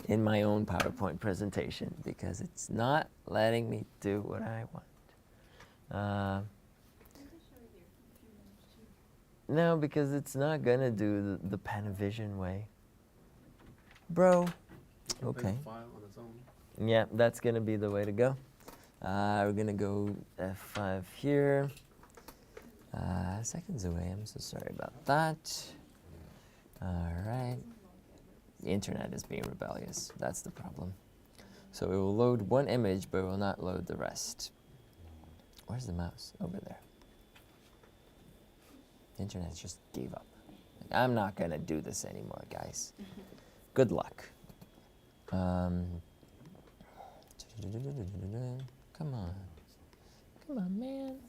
in my own PowerPoint presentation because it's not letting me do what I want. No, because it's not gonna do the Panavision way. Bro. Okay. File on its own. Yeah, that's gonna be the way to go. We're gonna go F5 here. Seconds away, I'm so sorry about that. All right. The internet is being rebellious. That's the problem. So it will load one image, but it will not load the rest. Where's the mouse? Over there. The internet just gave up. I'm not gonna do this anymore, guys. Good luck. Come on. Come on, man.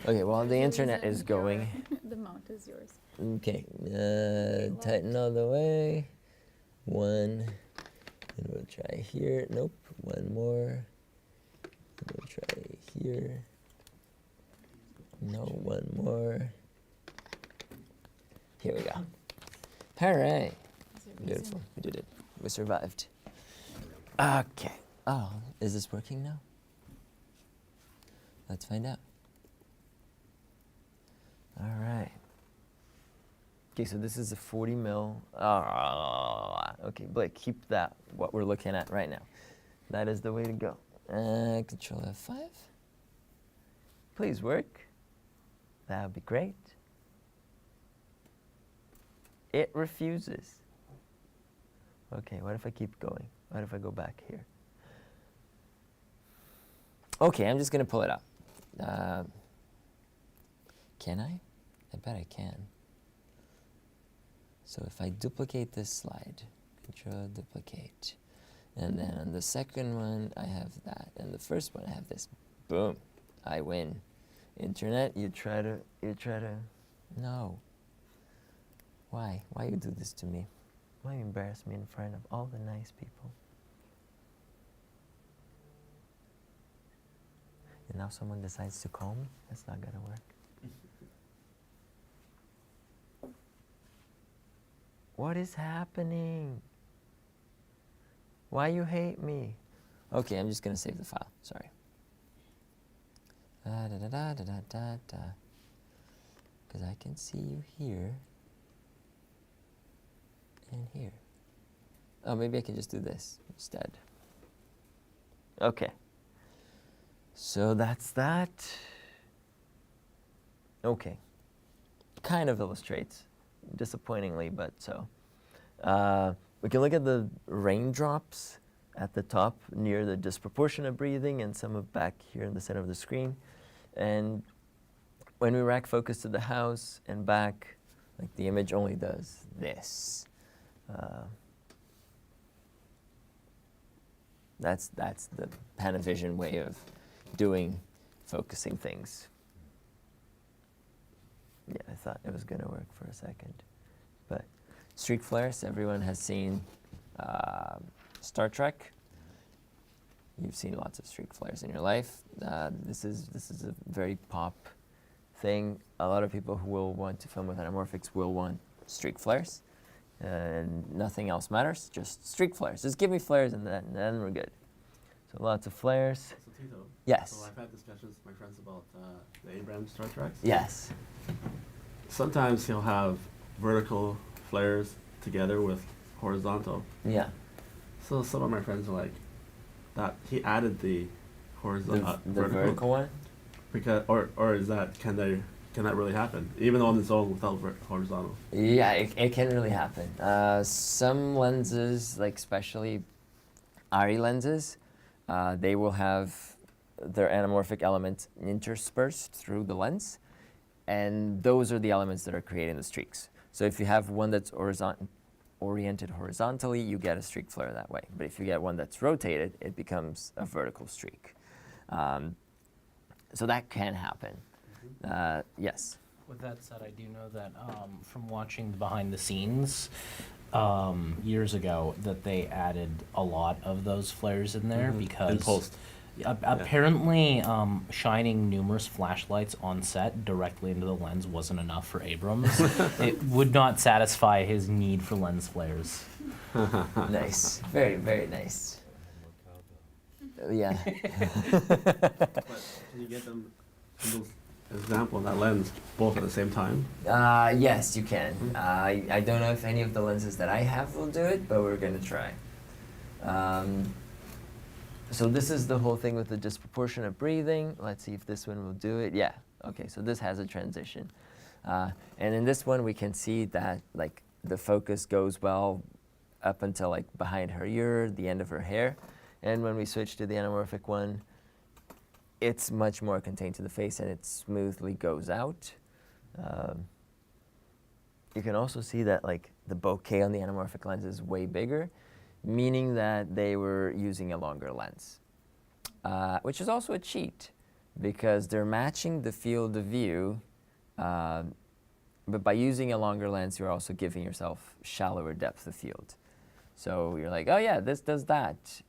Okay, well, the internet is going. The mount is yours. Okay, tighten all the way. One, and we'll try here. Nope, one more. We'll try here. No, one more. Here we go. All right. Beautiful, we did it. We survived. Okay. Oh, is this working now? Let's find out. All right. Okay, so this is a 40 mil. Okay, Blake, keep that, what we're looking at right now. That is the way to go. Control F5. Please work. That would be great. It refuses. Okay, what if I keep going? What if I go back here? Okay, I'm just going to pull it up. Can I? I bet I can. So if I duplicate this slide, Control duplicate, and then on the second one I have that, and the first one I have this. Boom, I win. Internet, you try to, no. Why you do this to me? Why you embarrass me in front of all the nice people? And now someone decides to call me? That's not gonna work. What is happening? Why you hate me? Okay, I'm just gonna save the file, sorry. Because I can see you here. And here. Oh, maybe I can just do this instead. Okay. So that's that. Okay. Kind of illustrates, disappointingly, but so. We can look at the raindrops at the top near the disproportionate breathing and some of back here in the center of the screen. And when we rack focus to the house and back, like the image only does this. That's the Panavision way of doing focusing things. Yeah, I thought it was going to work for a second. But streak flares, everyone has seen Star Trek. You've seen lots of streak flares in your life. This is a very pop thing. A lot of people who will want to film with anamorphics will want streak flares. And nothing else matters, just streak flares. Just give me flares and then we're good. So lots of flares. So Tito. Yes. So I've had discussions with my friends about the Abrams Star Treks. Yes. Sometimes he'll have vertical flares together with horizontal. Yeah. So some of my friends are like, that he added the horizontal, The vertical one? because or is that can that really happen even on its own without horizontal? Yeah, it can really happen. Some lenses, like especially ARRI lenses, they will have their anamorphic elements interspersed through the lens, and those are the elements that are creating the streaks. So if you have one that's oriented horizontally, you get a streak flare that way. But if you get one that's rotated, it becomes a vertical streak. So that can happen. Yes. With that said, I do know that from watching the behind the scenes years ago, that they added a lot of those flares in there because In post. apparently shining numerous flashlights on set directly into the lens wasn't enough for Abrams. It would not satisfy his need for lens flares. Nice. Very, very nice. Yeah. But can you get them in those example in that lens both at the same time? Yes, you can. I don't know if any of the lenses that I have will do it, but we're going to try. So this is the whole thing with the disproportionate breathing. Let's see if this one will do it. Yeah. Okay, so this has a transition. And in this one, we can see that like the focus goes well up until like behind her ear, the end of her hair. And when we switch to the anamorphic one, it's much more contained to the face and it smoothly goes out. You can also see that like the bokeh on the anamorphic lens is way bigger, meaning that they were using a longer lens, which is also a cheat because they're matching the field of view, but by using a longer lens, you're also giving yourself shallower depth of field. So you're like, oh yeah, this does that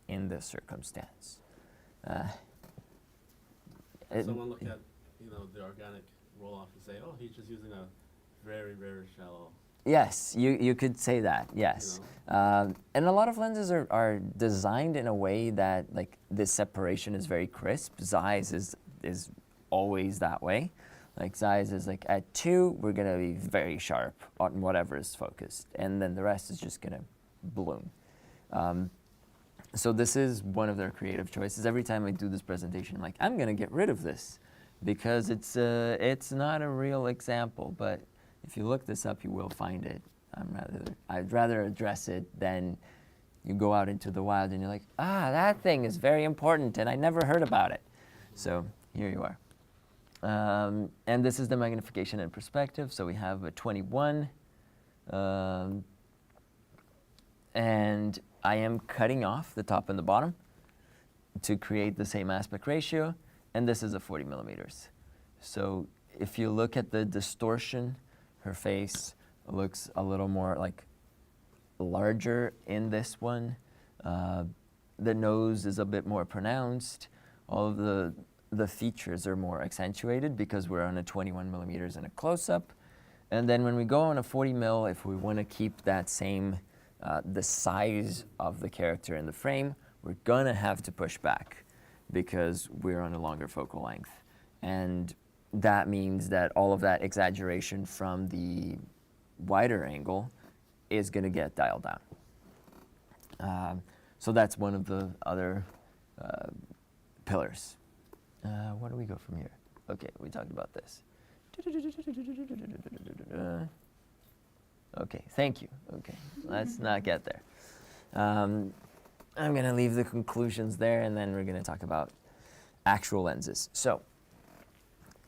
in this circumstance. Someone look at the organic roll-off and say, oh, he's just using a very, very shallow. Yes, you could say that, yes. And a lot of lenses are designed in a way that like this separation is very crisp. Zeiss is always that way. Like Zeiss is like at 2, we're gonna be very sharp on whatever is focused. And then the rest is just gonna bloom. So this is one of their creative choices. Every time I do this presentation, I'm like, I'm gonna get rid of this because it's not a real example, but if you look this up, you will find it. I'd rather address it than you go out into the wild and you're like, that thing is very important and I never heard about it. So here you are. And this is the magnification and perspective. So we have a 21. And I am cutting off the top and the bottom to create the same aspect ratio. And this is a 40 millimeters. So if you look at the distortion, her face looks a little more like larger in this one. The nose is a bit more pronounced. All of the features are more accentuated because we're on a 21 millimeters in a close-up. And then when we go on a 40 mil, if we want to keep that same, the size of the character in the frame, we're gonna have to push back because we're on a longer focal length. And that means that all of that exaggeration from the wider angle is going to get dialed down. So that's one of the other pillars. Where do we go from here? Okay, we talked about this. Okay, thank you. Okay, let's not get there. I'm going to leave the conclusions there, and then we're going to talk about actual lenses. So,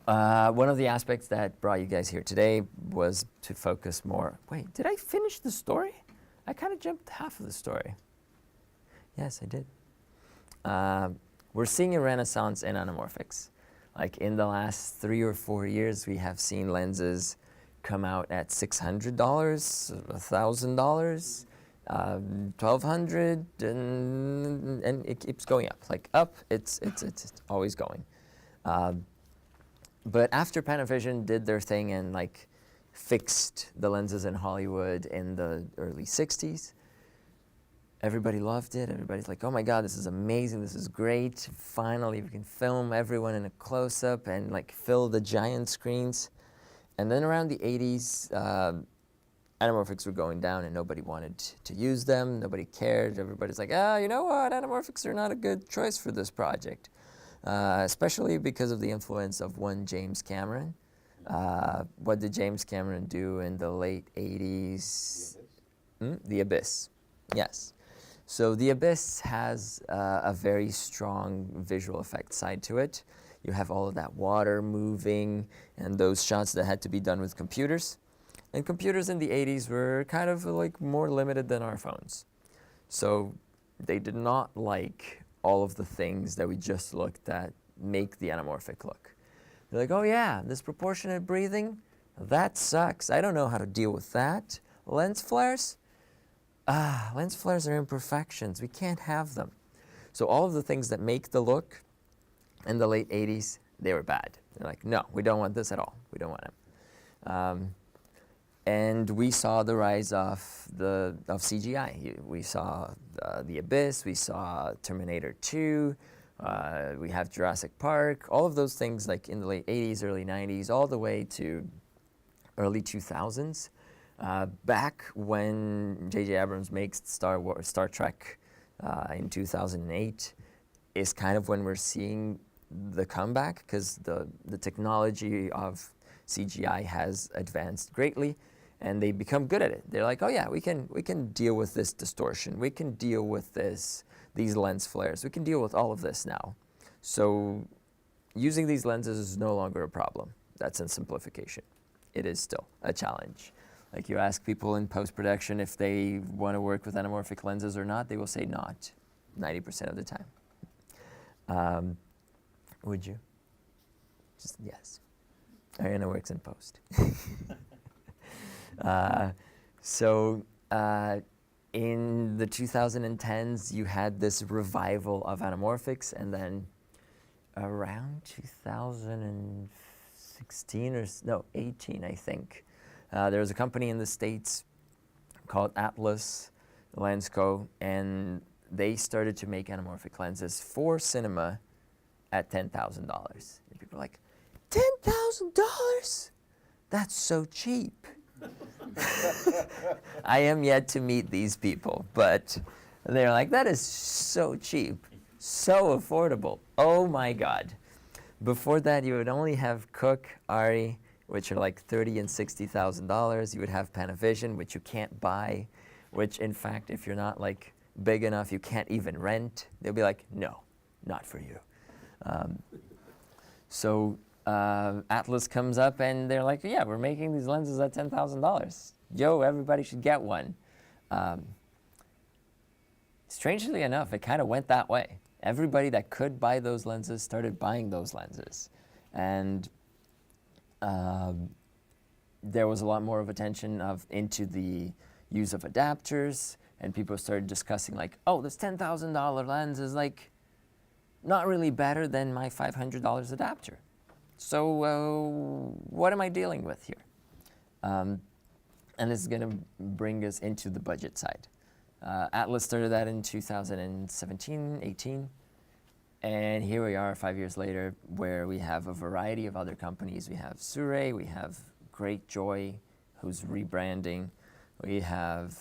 one of the aspects that brought you guys here today was to focus more. Wait, did I finish the story? I kind of jumped half of the story. Yes, I did. We're seeing a renaissance in anamorphics. Like in the last 3 or 4 years, we have seen lenses come out at $600, $1,000, $1,200, and it keeps going up. Like up, it's always going. But after Panavision did their thing and like fixed the lenses in Hollywood in the early 60s, everybody loved it. Everybody's like, oh my God, this is amazing. This is great. Finally, we can film everyone in a close-up and like fill the giant screens. And then around the 80s, anamorphics were going down and nobody wanted to use them. Nobody cared. Everybody's like, you know what? Anamorphics are not a good choice for this project. Especially because of the influence of one James Cameron. What did James Cameron do in the late 80s? The Abyss. Yes. So The Abyss has a very strong visual effect side to it. You have all of that water moving and those shots that had to be done with computers. And computers in the 80s were kind of like more limited than our phones. So they did not like all of the things that we just looked at make the anamorphic look. They're like, oh yeah, this proportionate breathing, that sucks. I don't know how to deal with that. Lens flares? Lens flares are imperfections. We can't have them. So all of the things that make the look in the late 80s, they were bad. They're like, no, we don't want this at all. We don't want them. And we saw the rise of CGI. We saw The Abyss. We saw Terminator 2. We have Jurassic Park. All of those things, like in the late 80s, early 90s, all the way to early 2000s. Back when J.J. Abrams makes Star Trek in 2008 is kind of when we're seeing the comeback, because the technology of CGI has advanced greatly, and they become good at it. They're like, oh yeah, we can deal with this distortion. We can deal with these lens flares. We can deal with all of this now. So using these lenses is no longer a problem. That's in simplification. It is still a challenge. Like you ask people in post-production if they want to work with anamorphic lenses or not, they will say not 90% of the time. Would you? Just yes. Ariana works in post. In the 2010s, you had this revival of anamorphics, and then around 2016 18, I think, there was a company in the States called Atlas Lens Co., and they started to make anamorphic lenses for cinema at $10,000. And people are like, $10,000? That's so cheap. I am yet to meet these people, but they're like, that is so cheap, so affordable. Oh my God. Before that, you would only have Cook, Ari, which are like $30,000 and $60,000. You would have Panavision, which you can't buy, which in fact, if you're not like big enough, you can't even rent. They'll be like, no, not for you. Atlas comes up and they're like, yeah, we're making these lenses at $10,000. Yo, everybody should get one. Strangely enough, it kind of went that way. Everybody that could buy those lenses started buying those lenses. And there was a lot more of attention into the use of adapters, and people started discussing like, oh, this $10,000 lens is like not really better than my $500 adapter. So what am I dealing with here? And this is going to bring us into the budget side. Atlas started that in 2017, 18. And here we are 5 years later, where we have a variety of other companies. We have Sure, we have Great Joy, who's rebranding. We have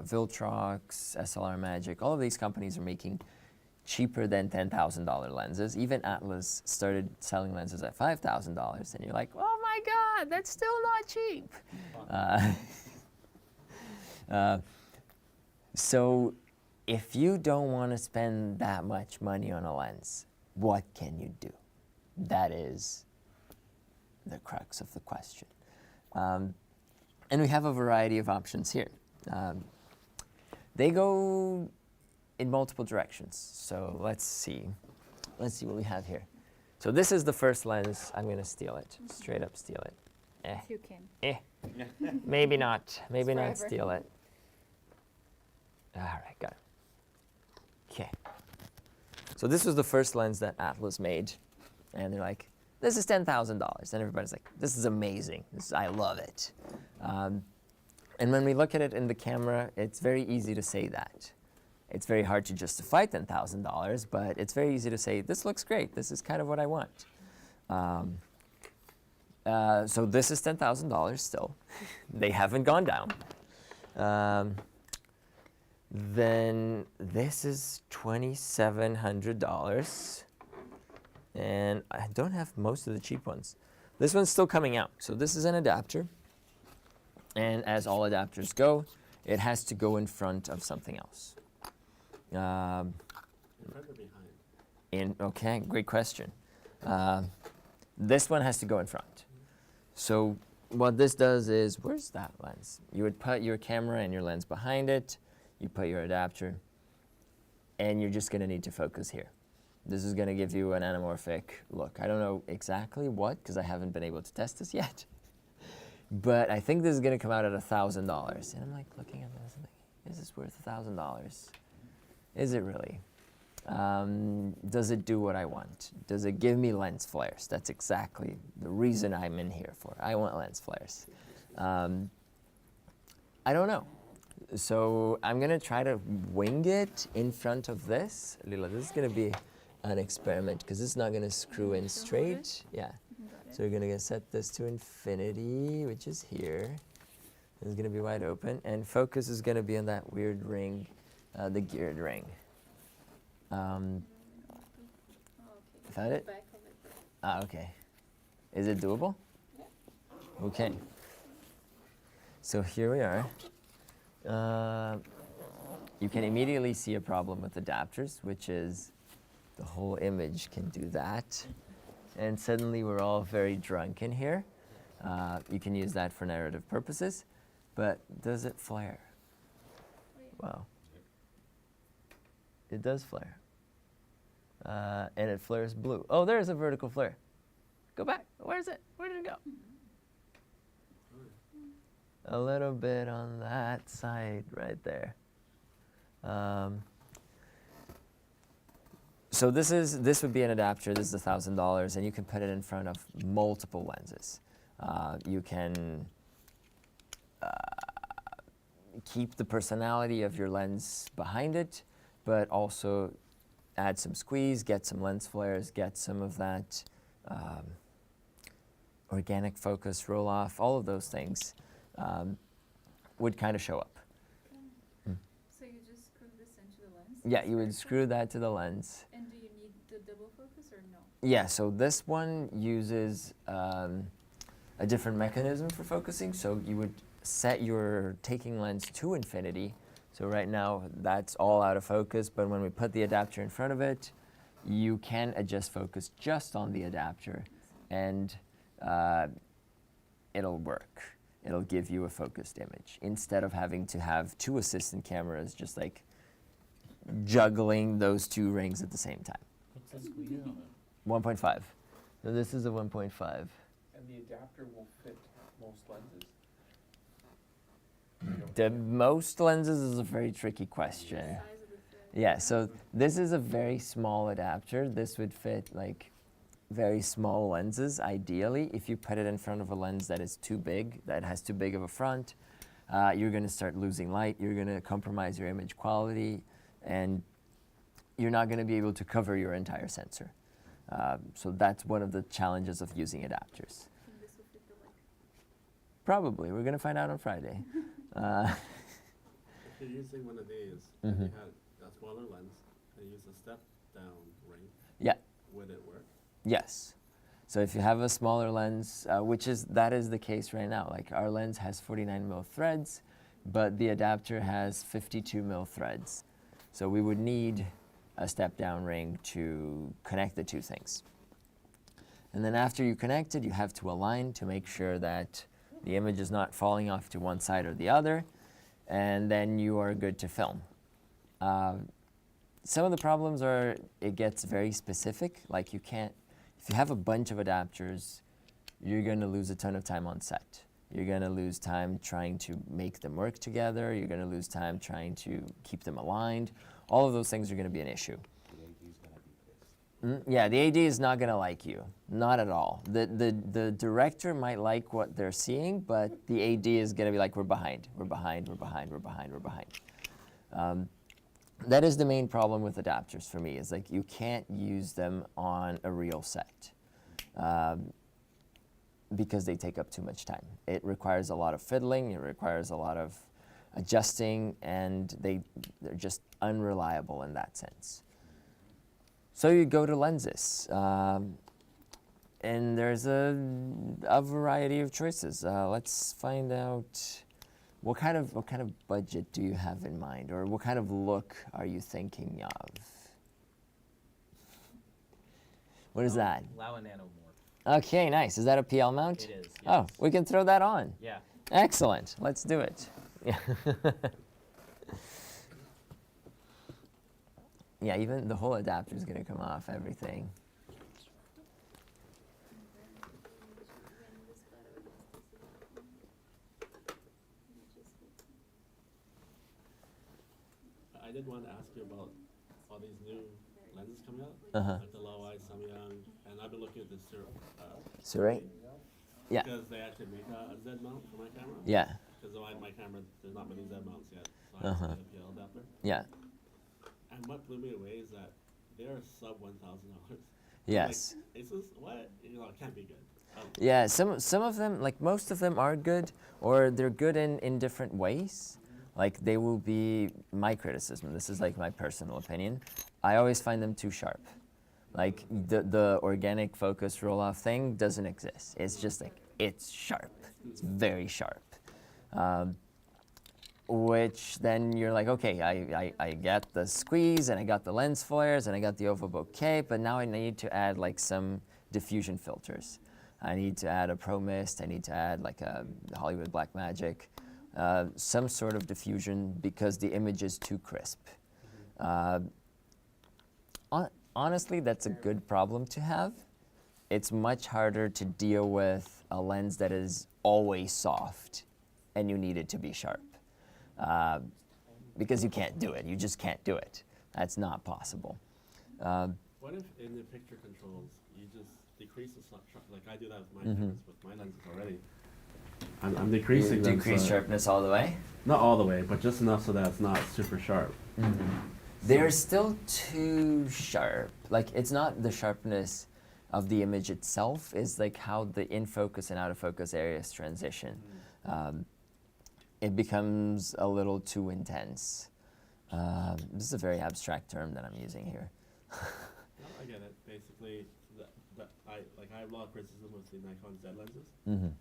Viltrox, SLR Magic. All of these companies are making cheaper than $10,000 lenses. Even Atlas started selling lenses at $5,000, and you're like, oh my God, that's still not cheap. So if you don't want to spend that much money on a lens, what can you do? That is the crux of the question. And we have a variety of options here. They go in multiple directions. So let's see. Let's see what we have here. So this is the first lens. I'm going to steal it. Straight up steal it. You can. Maybe not. Maybe not forever. steal it. All right, got it. Okay. So this was the first lens that Atlas made. And they're like, this is $10,000. And everybody's like, this is amazing. I love it. And when we look at it in the camera, it's very easy to say that. It's very hard to justify $10,000, but it's very easy to say, this looks great. This is kind of what I want. So this is $10,000 still. They haven't gone down. Then this is $2,700. And I don't have most of the cheap ones. This one's still coming out. So this is an adapter. And as all adapters go, it has to go in front of something else. In front or behind? Okay, great question. This one has to go in front. So what this does is, where's that lens? You would put your camera and your lens behind it. You put your adapter. And you're just going to need to focus here. This is going to give you an anamorphic look. I don't know exactly what, because I haven't been able to test this yet. But I think this is going to come out at $1,000. And I'm like looking at this and thinking, is this worth $1,000? Is it really? Does it do what I want? Does it give me lens flares? That's exactly the reason I'm in here for. I want lens flares. I don't know. So I'm going to try to wing it in front of this. Lila, this is going to be an experiment because it's not going to screw in straight. Yeah. Got it. So we're going to set this to infinity, which is here. It's going to be wide open. And focus is going to be on that weird ring, the geared ring. Okay. Found it? Back of it. Ah, okay. Is it doable? Okay. So here we are. You can immediately see a problem with adapters, which is the whole image can do that. And suddenly we're all very drunk in here. You can use that for narrative purposes, but does it flare? Wow. It does flare. And it flares blue. Oh, there's a vertical flare. Go back. Where is it? Where did it go? A little bit on that side right there. So this would be an adapter. This is $1,000, and you can put it in front of multiple lenses. You can keep the personality of your lens behind it, but also add some squeeze, get some lens flares, get some of that organic focus, roll off, all of those things would kind of show up. So you just screw this into the lens? Yeah, you would screw that to the lens. And do you need the double focus or no? Yeah, so this one uses a different mechanism for focusing. So you would set your taking lens to infinity. So right now that's all out of focus, but when we put the adapter in front of it, you can adjust focus just on the adapter, and it'll work. It'll give you a focused image instead of having to have two assistant cameras just like juggling those two rings at the same time. What's the squeeze on it? 1.5. So this is a 1.5. And the adapter will fit most lenses? The most lenses is a very tricky question. Size of the thing. Yeah, so this is a very small adapter. This would fit like very small lenses, ideally. If you put it in front of a lens that is too big, that has too big of a front, you're going to start losing light. You're going to compromise your image quality, and you're not going to be able to cover your entire sensor. So that's one of the challenges of using adapters. Think this will fit the light? Probably. We're going to find out on Friday. If you're using one of these, Mhm. and you had a smaller lens, and you use a step down ring, Yeah. would it work? Yes. So if you have a smaller lens, that is the case right now. Like our lens has 49 mil threads, but the adapter has 52 mil threads. So we would need a step down ring to connect the two things. And then after you connect it, you have to align to make sure that the image is not falling off to one side or the other, and then you are good to film. Some of the problems are it gets very specific. Like you can't, if you have a bunch of adapters, you're going to lose a ton of time on set. You're going to lose time trying to make them work together. You're going to lose time trying to keep them aligned. All of those things are going to be an issue. The AD's gonna be pissed. Yeah, the AD is not going to like you. Not at all. The director might like what they're seeing, but the AD is going to be like, we're behind. We're behind. We're behind. We're behind. We're behind. That is the main problem with adapters for me, is like you can't use them on a real set because they take up too much time. It requires a lot of fiddling, it requires a lot of adjusting, and they're just unreliable in that sense. So you go to lenses, and there's a variety of choices. Let's find out. What kind of budget do you have in mind, or what kind of look are you thinking of? What is that? Allow an Anamorphic. Okay, nice. Is that a PL mount? It is, Oh, yes. we can throw that on. Yeah. Excellent. Let's do it. Yeah. Yeah, even the whole adapter is going to come off, everything. I did want to ask you about all these new lenses coming out, Uh-huh. like the low eye, Samyang, and I've been looking at this Surai? Yeah. because they actually make a Z mount for my camera. Yeah. Because my camera, there's not many Z mounts yet, so I have Uh-huh. to get a PL adapter. Yeah. And what blew me away is that they're sub $1,000. Yes. Like, it's just what it can't be good. Yeah, some of them, like most of them are good, or they're good in different ways. Like they will be, my criticism, this is like my personal opinion, I always find them too sharp. Like the organic focus roll-off thing doesn't exist. It's just like, it's sharp. It's very sharp. Which then you're like, okay, I get the squeeze, and I got the lens flares, and I got the oval bokeh, but now I need to add like some diffusion filters. I need to add a Pro Mist, I need to add like a Hollywood Black Magic, some sort of diffusion because the image is too crisp. Honestly, that's a good problem to have. It's much harder to deal with a lens that is always soft and you need it to be sharp. Because you can't do it. You just can't do it. That's not possible. What if in the picture controls you just decrease the like I do that with my cameras, with my lenses already. I'm decreasing them. Decrease so sharpness all the way? not all the way, but just enough so that it's not super sharp. They're still too sharp. Like, it's not the sharpness of the image itself, it's like how the in-focus and out-of-focus areas transition. It becomes a little too intense. This is a very abstract term that I'm using here. No, I get it. Basically, I have a lot of criticism of the Nikon Z lenses,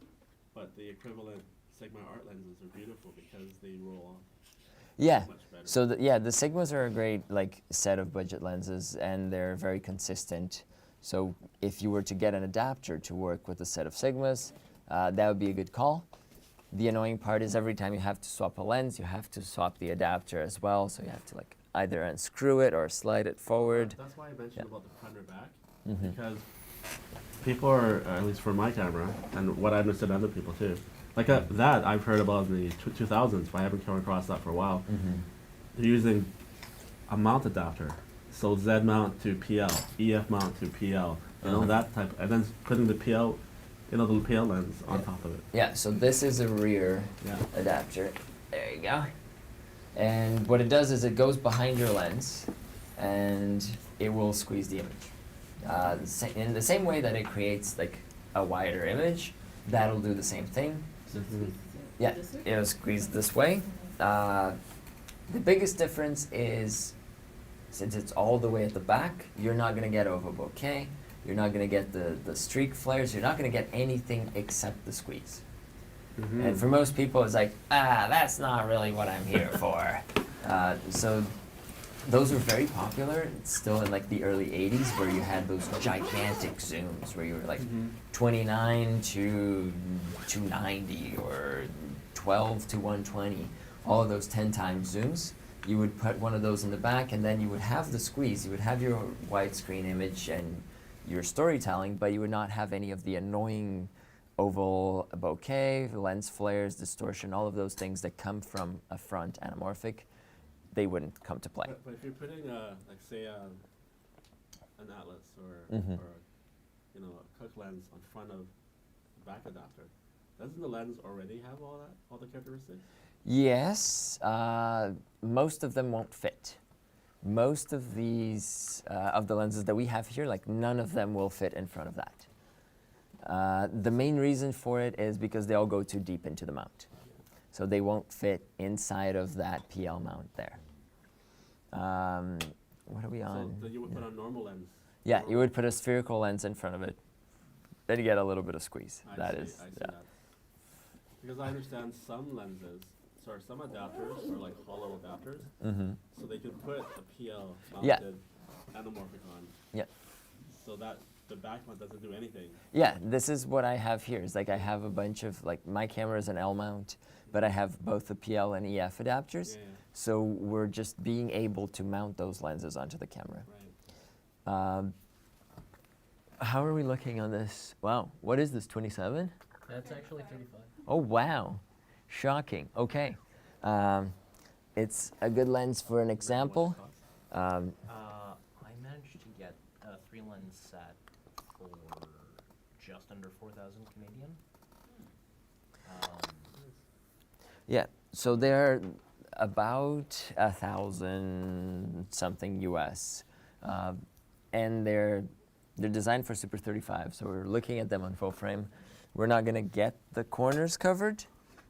but the equivalent Sigma art lenses are beautiful because they roll off. Yeah. Much better. So the Sigmas are a great set of budget lenses, and they're very consistent. So if you were to get an adapter to work with a set of Sigmas, that would be a good call. The annoying part is every time you have to swap a lens, you have to swap the adapter as well. So you have to either unscrew it or slide it forward. That's why I mentioned Yeah. about the front or back, because people are, at least for my camera, and what I understood other people too, that I've heard about in the 2000s, but I haven't come across that for a while. They're using a mount adapter, so Z mount to PL, EF mount to PL, that type, and then putting the PL, the PL lens on top of it. Yeah, so this is a rear Yeah. adapter. There you go. And what it does is it goes behind your lens, and it will squeeze the image. In the same way that it creates a wider image, that'll do the same thing. Yeah, This way? it'll squeeze this way. The biggest difference is, since it's all the way at the back, you're not gonna get over bokeh, you're not gonna get the streak flares, you're not gonna get anything except the squeeze. And for most people, it's like, that's not really what I'm here for. So those were very popular, still in like the early 80s, where you had those gigantic zooms, where you were like 29 to 290 or 12 to 120, all of those 10 times zooms. You would put one of those in the back, and then you would have the squeeze. You would have your widescreen image and your storytelling, but you would not have any of the annoying oval bokeh, lens flares, distortion, all of those things that come from a front anamorphic. They wouldn't come to play. But if you're putting, like say, an Atlas or you know, a Cook lens on front of the back adapter, doesn't the lens already have all the characteristics? Yes, most of them won't fit. Most of these, of the lenses that we have here, like none of them will fit in front of that. The main reason for it is because they all go too deep into the mount. So they won't fit inside of that PL mount there. What are we on? So then you would put on normal lens. Yeah, you would put a spherical lens in front of it. Then you get a little bit of squeeze. I see that. Because I understand some lenses, some adapters are like hollow adapters, so they can put a PL mounted anamorphic on. Yeah. So that the back one doesn't do anything. Yeah, this is what I have here. It's like I have a bunch of, like, my camera is an L mount, but I have both the PL and EF adapters. Yeah. So we're just being able to mount those lenses onto the camera. Right. How are we looking on this? Wow, what is this, 27? That's actually 35. Oh, wow. Shocking. Okay. It's a good lens for an example. I managed to get a 3-lens set for just under 4,000 Canadian. Yeah, so they're about 1,000 something US. And they're designed for Super 35, so we're looking at them on full frame. We're not gonna get the corners covered.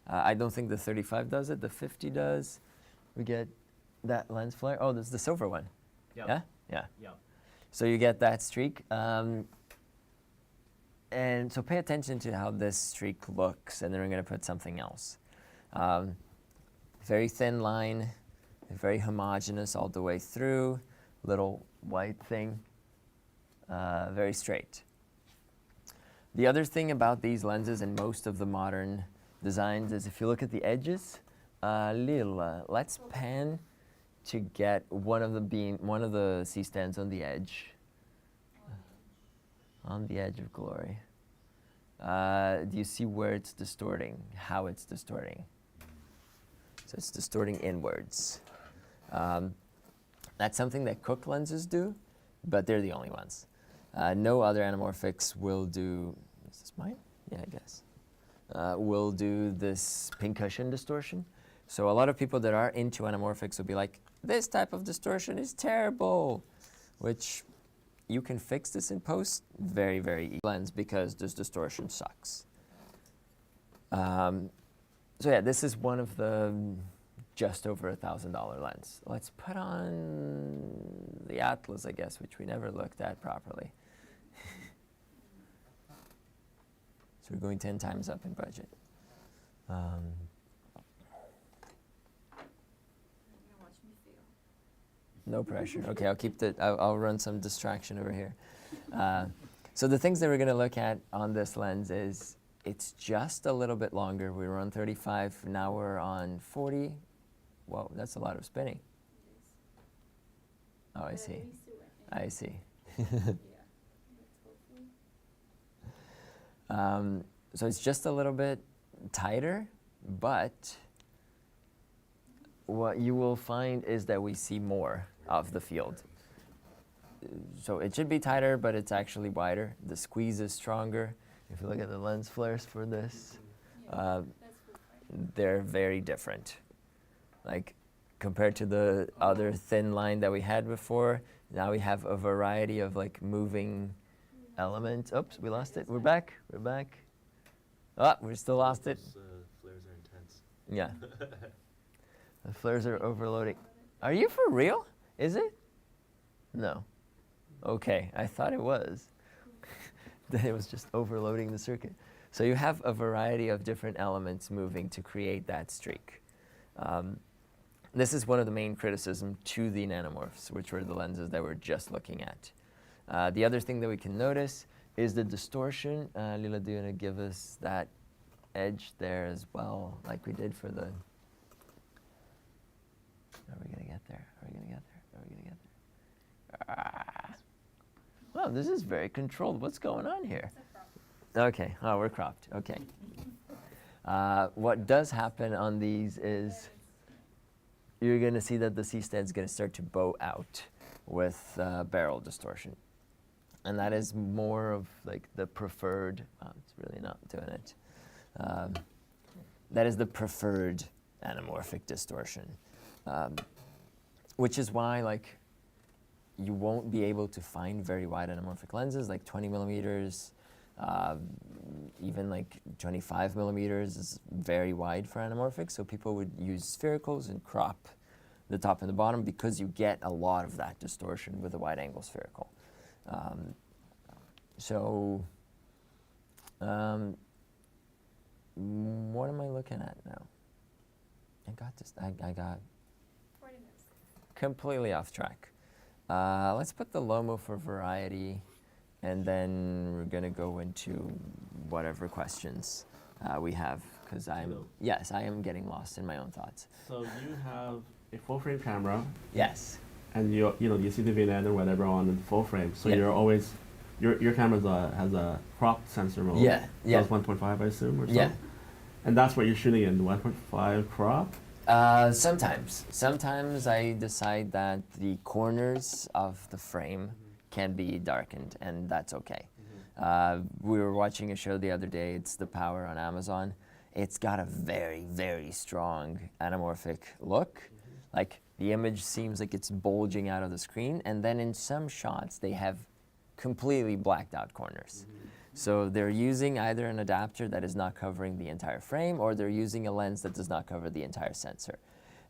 I don't think the 35 does it, the 50 does. We get that lens flare. Oh, there's the silver one. Yep. Yeah? Yeah. Yeah. So you get that streak. And so pay attention to how this streak looks, and then we're gonna put something else. Very thin line, very homogeneous all the way through, little white thing, very straight. The other thing about these lenses and most of the modern designs is if you look at the edges, let's pan to get one of the C-stands on the edge. On the edge of glory. Do you see where it's distorting, how it's distorting? So it's distorting inwards. That's something that Cook lenses do, but they're the only ones. No other anamorphics will do, is this mine? Yeah, I guess. Will do this pincushion distortion. So a lot of people that are into anamorphics will be like, this type of distortion is terrible, which you can fix this in post very, very easy lens because this distortion sucks. So yeah, this is one of the just over $1,000 lens. Let's put on the Atlas, I guess, which we never looked at properly. So we're going 10 times up in budget. No pressure. Okay, I'll keep I'll run some distraction over here. So the things that we're going to look at on this lens is it's just a little bit longer. We were on 35, now we're on 40. Whoa, that's a lot of spinning. Oh, I see. I see. So it's just a little bit tighter, but what you will find is that we see more of the field. So it should be tighter, but it's actually wider. The squeeze is stronger. If you look at the lens flares for this, they're very different. Like compared to the other thin line that we had before, now we have a variety of like moving elements. Oops, we lost it. We're back. We're back. Oh, we still lost it. Those flares are intense. Yeah. The flares are overloading. Are you for real? Is it? No. Okay, I thought it was. That it was just overloading the circuit. So you have a variety of different elements moving to create that streak. This is one of the main criticisms to the nanomorphs, which were the lenses that we're just looking at. The other thing that we can notice is the distortion. Lila, do you want to give us that edge there as well, like we did for the... Are we going to get there? Are we going to get there? Are we going to get there? Wow, this is very controlled. What's going on here? Okay, oh, we're cropped. Okay. What does happen on these is you're going to see that the C-stand is going to start to bow out with barrel distortion. And that is more of like the preferred, it's really not doing it. That is the preferred anamorphic distortion. Which is why like you won't be able to find very wide anamorphic lenses, like 20 millimeters, even like 25 millimeters is very wide for anamorphic. So people would use sphericals and crop the top and the bottom because you get a lot of that distortion with a wide angle spherical. What am I looking at now? I got 40 minutes. completely off track. Let's put the Lomo for variety, and then we're gonna go into whatever questions we have, because yes, I am getting lost in my own thoughts. So you have a full frame camera, Yes. and you see the vignette or whatever on in full frame. So Yeah. you're always your camera has a cropped sensor mode. Yeah, yeah. That's 1.5, I assume, or so. Yeah. And that's what you're shooting in 1.5 crop. Sometimes I decide that the corners of the frame can be darkened, and that's okay. We were watching a show the other day, it's The Power on Amazon. It's got a very, very strong anamorphic look. Like the image seems like it's bulging out of the screen, and then in some shots they have completely blacked out corners. So they're using either an adapter that is not covering the entire frame, or they're using a lens that does not cover the entire sensor.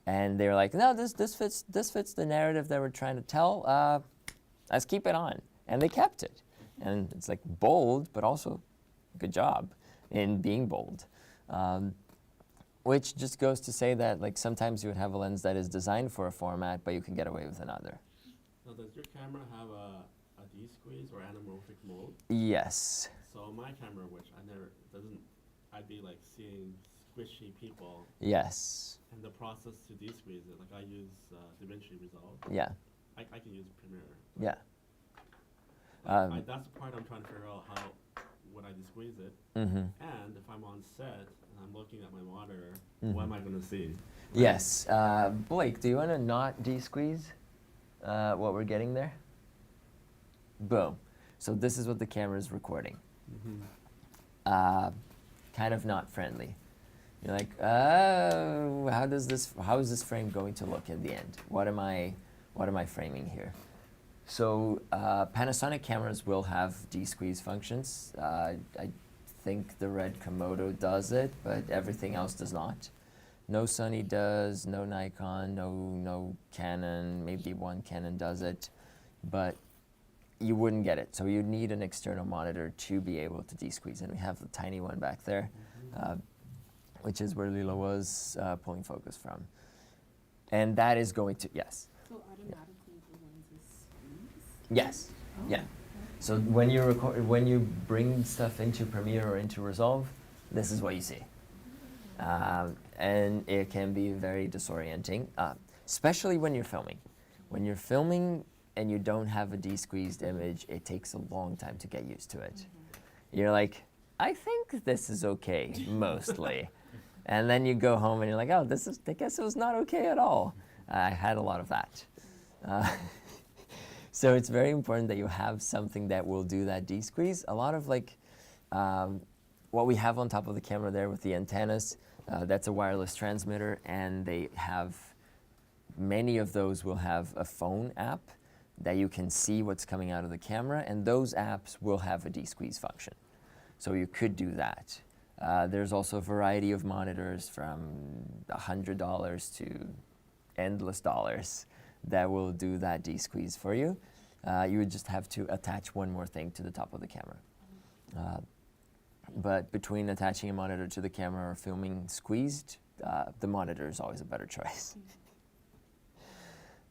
And they're like, no, this fits the narrative that we're trying to tell. Let's keep it on. And they kept it. And it's like bold, but also good job in being bold. Which just goes to say that like sometimes you would have a lens that is designed for a format, but you can get away with another. So does your camera have a D-squeeze or anamorphic mode? Yes. So my camera, which I'd be like seeing squishy people. Yes. And the process to de-squeeze it, like I use DaVinci Resolve. Yeah. I can use Premiere. Yeah. That's the part I'm trying to figure out how would I de-squeeze it. And if I'm on set and I'm looking at my monitor, what am I going to see? Yes. Blake, do you want to not de-squeeze what we're getting there? Boom. So this is what the camera is recording. Kind of not friendly. You're like, oh, how is this frame going to look in the end? What am I framing here? So Panasonic cameras will have de-squeeze functions. I think the Red Komodo does it, but everything else does not. No Sony does, no Nikon, no Canon, maybe one Canon does it, but you wouldn't get it. So you'd need an external monitor to be able to de-squeeze. And we have the tiny one back there, which is where Lila was pulling focus from. And that is going to, yes. So automatically the lenses squeeze? Yes, Oh, yeah. okay. So when you bring stuff into Premiere or into Resolve, this is what you see. And it can be very disorienting, especially when you're filming. When you're filming and you don't have a de-squeezed image, it takes a long time to get used to it. You're like, I think this is okay, mostly. And then you go home and you're like, oh, I guess it was not okay at all. I had a lot of that. So it's very important that you have something that will do that de-squeeze. A lot of like, what we have on top of the camera there with the antennas, that's a wireless transmitter, and many of those will have a phone app that you can see what's coming out of the camera, and those apps will have a de-squeeze function. So you could do that. There's also a variety of monitors from $100 to endless dollars that will do that D-squeeze for you. You would just have to attach one more thing to the top of the camera. But between attaching a monitor to the camera or filming squeezed, the monitor is always a better choice.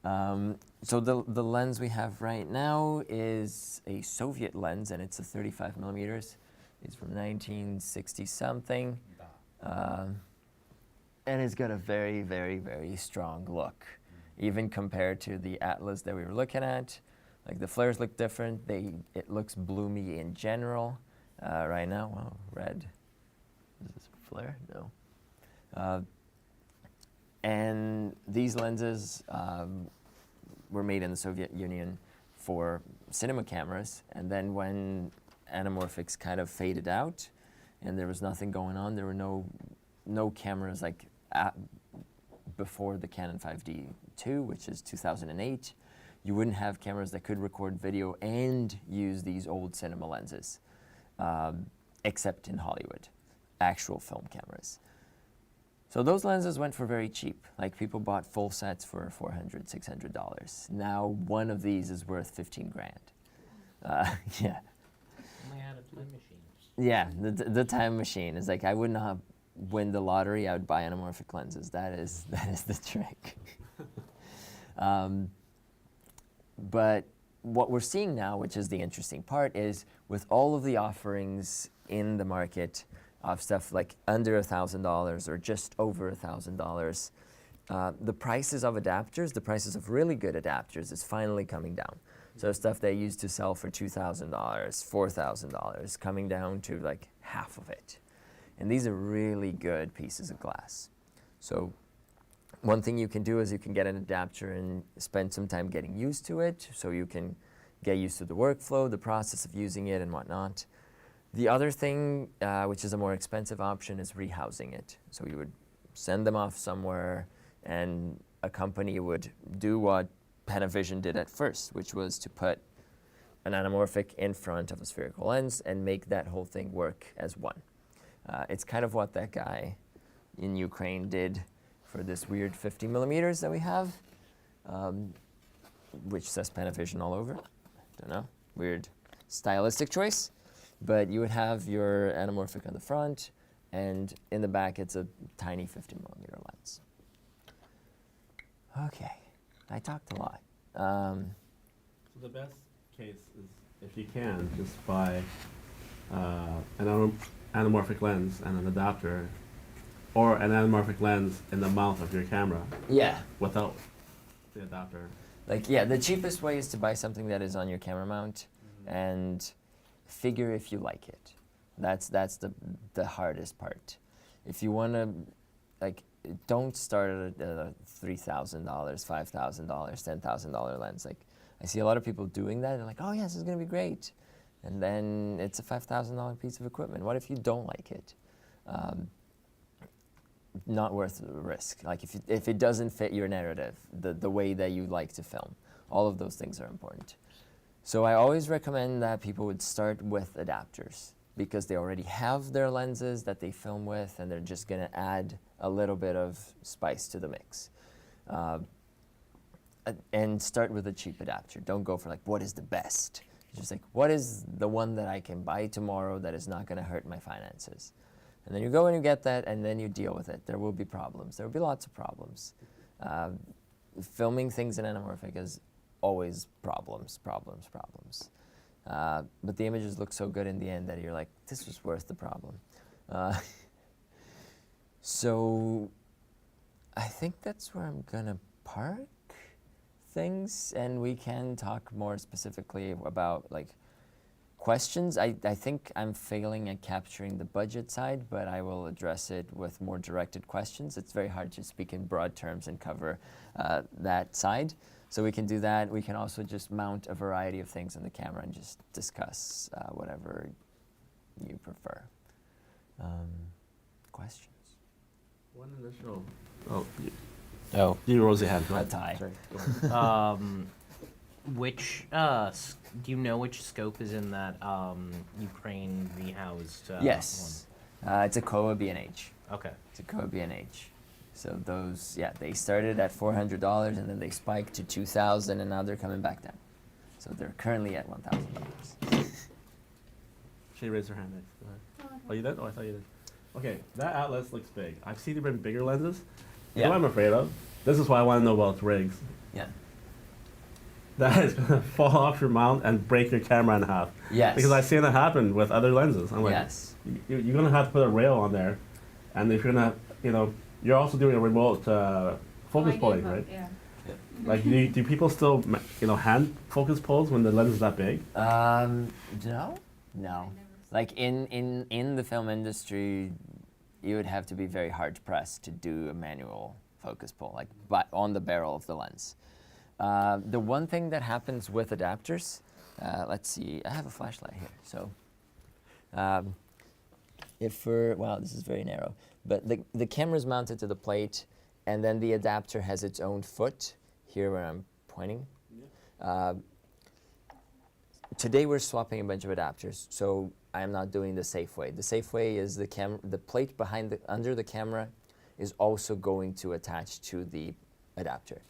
So the lens we have right now is a Soviet lens, and it's a 35 millimeters. It's from 1960 something, and it's got a very, very, very strong look, even compared to the Atlas that we were looking at. Like the flares look different. It looks bloomy in general. Right now, wow, red. Is this a flare? No. And these lenses were made in the Soviet Union for cinema cameras, and then when anamorphics kind of faded out and there was nothing going on, there were no cameras like before the Canon 5D II, which is 2008. You wouldn't have cameras that could record video and use these old cinema lenses, except in Hollywood, actual film cameras. So those lenses went for very cheap. Like people bought full sets for $400, $600. Now one of these is worth 15 grand. Yeah. Only had a time machine. Yeah, the time machine is like, I would not win the lottery. I would buy anamorphic lenses. That is the trick. But what we're seeing now, which is the interesting part, is with all of the offerings in the market of stuff like under $1,000 or just over $1,000, the prices of adapters, the prices of really good adapters, is finally coming down. So stuff they used to sell for $2,000, $4,000, coming down to like half of it. And these are really good pieces of glass. So one thing you can do is you can get an adapter and spend some time getting used to it, so you can get used to the workflow, the process of using it and whatnot. The other thing, which is a more expensive option, is rehousing it. So you would send them off somewhere, and a company would do what Panavision did at first, which was to put an anamorphic in front of a spherical lens and make that whole thing work as one. It's kind of what that guy in Ukraine did for this weird 50 millimeters that we have, which says Panavision all over. Don't know, weird stylistic choice. But you would have your anamorphic on the front, and in the back it's a tiny 50 millimeter lens. Okay, I talked a lot. So the best case is, if you can, just buy an anamorphic lens and an adapter, or an anamorphic lens in the mount of your camera Yeah, without the adapter. like, yeah, the cheapest way is to buy something that is on your camera mount and figure if you like it. That's the hardest part. If you want to, like, don't start at a $3,000, $5,000, $10,000 lens. Like, I see a lot of people doing that. They're like, oh, yes, this is going to be great. And then it's a $5,000 piece of equipment. What if you don't like it? Not worth the risk. Like, if it doesn't fit your narrative, the way that you like to film, all of those things are important. So I always recommend that people would start with adapters, because they already have their lenses that they film with, and they're just going to add a little bit of spice to the mix. And start with a cheap adapter. Don't go for like, what is the best? Just like, what is the one that I can buy tomorrow that is not going to hurt my finances? And then you go and you get that, and then you deal with it. There will be problems. There will be lots of problems. Filming things in anamorphic is always problems. But the images look so good in the end that you're like, this was worth the problem. So I think that's where I'm gonna park things, and we can talk more specifically about like questions. I think I'm failing at capturing the budget side, but I will address it with more directed questions. It's very hard to speak in broad terms and cover that side. So we can do that. We can also just mount a variety of things on the camera and just discuss whatever you prefer. Questions? One initial. Oh, Rosie had. Go A ahead. tie. Sorry, go ahead. which do you know which scope is in that Ukraine rehoused Yes. It's a Kowa B&H. Okay. It's a Kowa B&H. So those, yeah, they started at $400 and then they spiked to $2,000 and now they're coming back down. So they're currently at $1,000. She raised her hand next. Go ahead. Oh, you did? Oh, I thought you did. Okay, that Atlas looks big. I've seen even bigger lenses. You know what I'm afraid of? This is why I want to know about rigs. Yeah. That is going to fall off your mount and break your camera in half. Yes. Because I've seen it happen with other lenses. I'm like, Yes. you're going to have to put a rail on there. And if you're going to, you know, you're also doing a remote focus pulling, right? Yeah. Like, do people still, you know, hand focus pulls when the lens is that big? No. Like in the film industry, you would have to be very hard pressed to do a manual focus pull, like but on the barrel of the lens. The one thing that happens with adapters, let's see, I have a flashlight here, so wow, this is very narrow, but the camera's mounted to the plate, and then the adapter has its own foot here where I'm pointing. Today we're swapping a bunch of adapters, so I am not doing the safe way. The safe way is the plate behind under the camera is also going to attach to the adapter.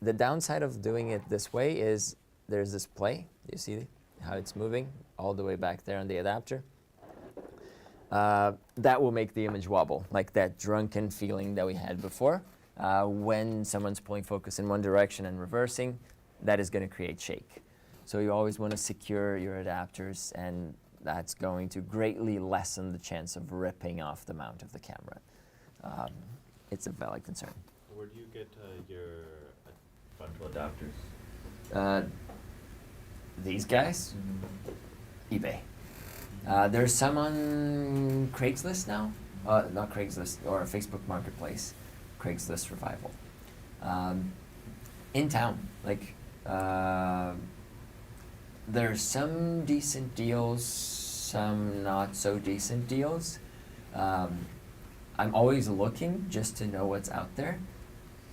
The downside of doing it this way is there's this play. You see how it's moving all the way back there on the adapter? That will make the image wobble, like that drunken feeling that we had before. When someone's pulling focus in one direction and reversing, that is going to create shake. So you always want to secure your adapters, and that's going to greatly lessen the chance of ripping off the mount of the camera. It's a valid concern. Where do you get your frontal adapters? These guys? eBay. There's some on Craigslist now. Not Craigslist, or Facebook Marketplace. Craigslist Revival. In town, like, there's some decent deals, some not so decent deals. I'm always looking just to know what's out there,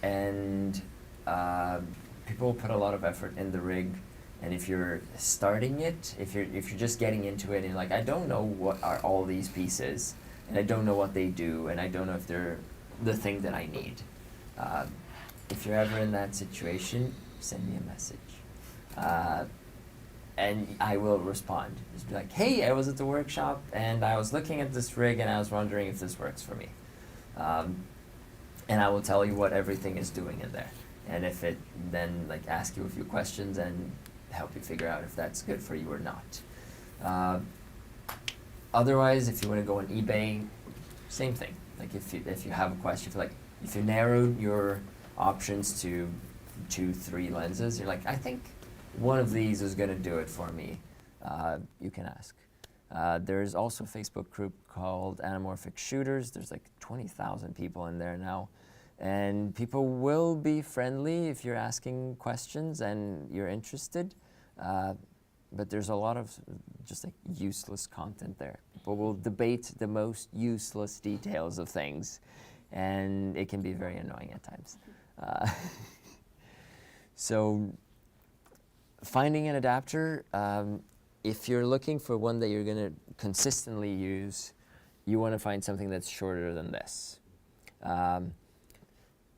and people put a lot of effort in the rig. And if you're starting it, if you're just getting into it, and you're like, I don't know what are all these pieces, and I don't know what they do, and I don't know if they're the thing that I need. If you're ever in that situation, send me a message. And I will respond. Just be like, hey, I was at the workshop and I was looking at this rig and I was wondering if this works for me. And I will tell you what everything is doing in there. And if it then like ask you a few questions and help you figure out if that's good for you or not. Otherwise, if you want to go on eBay, same thing. Like if you have a question, if you narrowed your options to 2-3 lenses, you're like, I think one of these is going to do it for me. You can ask. There's also a Facebook group called Anamorphic Shooters. There's like 20,000 people in there now. And people will be friendly if you're asking questions and you're interested. But there's a lot of just like useless content there. People will debate the most useless details of things. And it can be very annoying at times. So finding an adapter, if you're looking for one that you're going to consistently use, you want to find something that's shorter than this.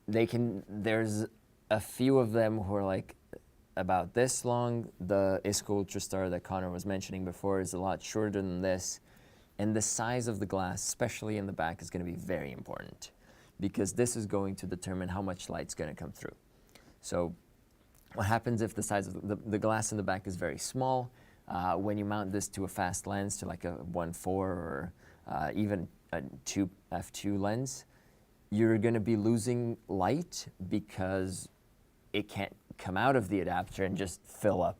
There's a few of them who are like about this long. The ISCO Ultrastar that Connor was mentioning before is a lot shorter than this. And the size of the glass, especially in the back, is going to be very important because this is going to determine how much light's going to come through. So what happens if the size of the glass in the back is very small? When you mount this to a fast lens, to like a 1.4 or even a f2 lens, you're going to be losing light because it can't come out of the adapter and just fill up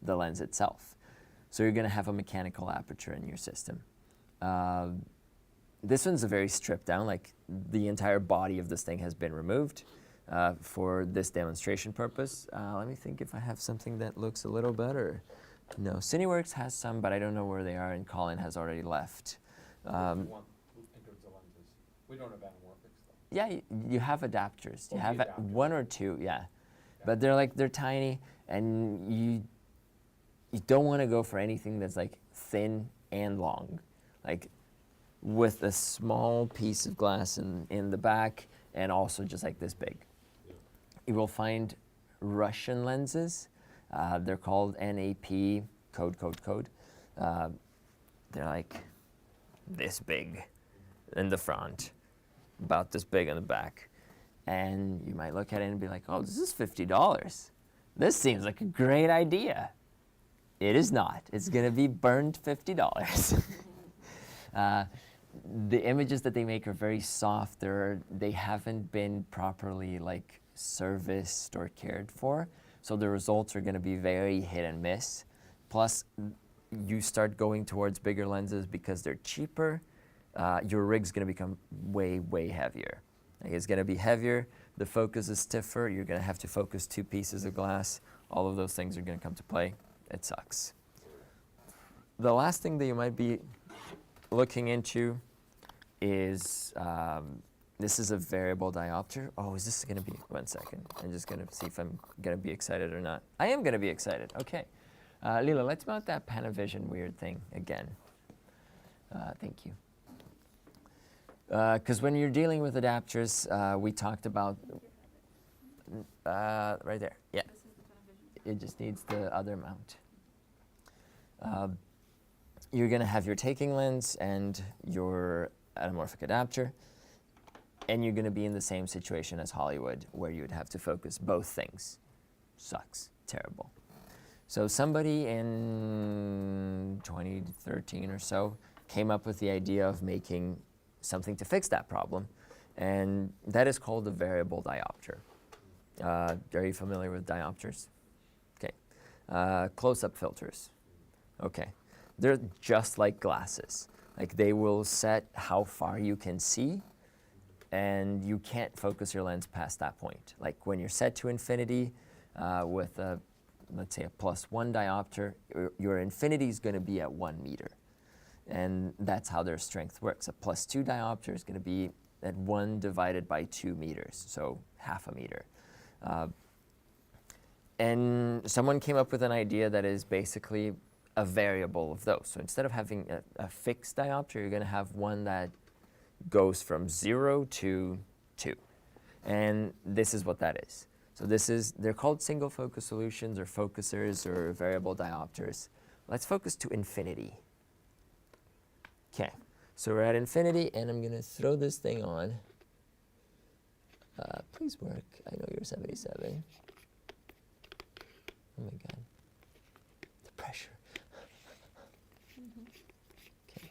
the lens itself. So you're going to have a mechanical aperture in your system. This one's a very stripped down, like the entire body of this thing has been removed for this demonstration purpose. Let me think if I have something that looks a little better. No, Cineworks has some, but I don't know where they are, and Colin has already left. If you want enters the lenses. We don't have anamorphics though. Yeah, you have adapters. You Oh, have the adapters. one or two, yeah. But they're tiny, and you don't want to go for anything that's like thin and long. Like with a small piece of glass in the back, and also just like this big. You will find Russian lenses. They're called NAP, code. They're like this big in the front, about this big in the back. And you might look at it and be like, oh, this is $50. This seems like a great idea. It is not. It's going to be burned $50. The images that they make are very soft. They haven't been properly like serviced or cared for. So the results are going to be very hit and miss. Plus, you start going towards bigger lenses because they're cheaper. Your rig's going to become way, way heavier. Like, it's going to be heavier. The focus is stiffer. You're going to have to focus 2 pieces of glass. All of those things are going to come to play. It sucks. The last thing that you might be looking into is, this is a variable diopter. Oh, is this going to be, 1 second. I'm just going to see if I'm going to be excited or not. I am going to be excited. Okay. Lila, let's mount that Panavision weird thing again. Thank you. Because when you're dealing with adapters, we talked about, right there, yeah. It just needs the other mount. You're going to have your taking lens and your anamorphic adapter, and you're going to be in the same situation as Hollywood, where you would have to focus both things. Sucks. Terrible. So somebody in 2013 or so came up with the idea of making something to fix that problem, and that is called a variable diopter. Are you familiar with diopters? Okay. Close-up filters. Okay. They're just like glasses. Like, they will set how far you can see, and you can't focus your lens past that point. Like, when you're set to infinity with a, let's say, a +1 diopter, your infinity is going to be at 1 meter. And that's how their strength works. A +2 diopter is going to be at 1 divided by 2 meters, so half a meter. And someone came up with an idea that is basically a variable of those. So instead of having a fixed diopter, you're going to have one that goes from 0 to 2. And this is what that is. So they're called single focus solutions or focusers or variable diopters. Let's focus to infinity. Okay, so we're at infinity, and I'm going to throw this thing on. Please work. I know you're 77. Oh my God. The pressure. Okay.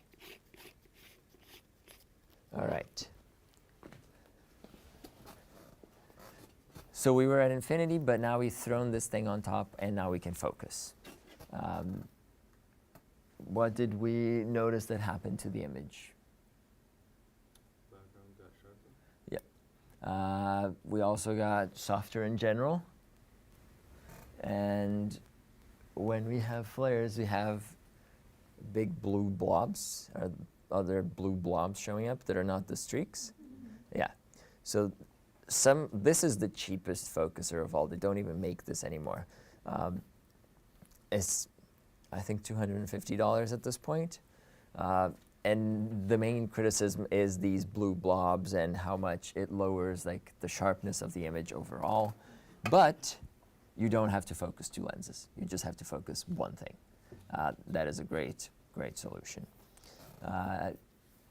All right. So we were at infinity, but now we've thrown this thing on top, and now we can focus. What did we notice that happened to the image? Background got sharper. Yeah. We also got softer in general. And when we have flares, we have big blue blobs, or other blue blobs showing up that are not the streaks. Yeah. So this is the cheapest focuser of all. They don't even make this anymore. It's, I think, $250 at this point. And the main criticism is these blue blobs and how much it lowers like the sharpness of the image overall. But you don't have to focus 2 lenses. You just have to focus one thing. That is a great, great solution.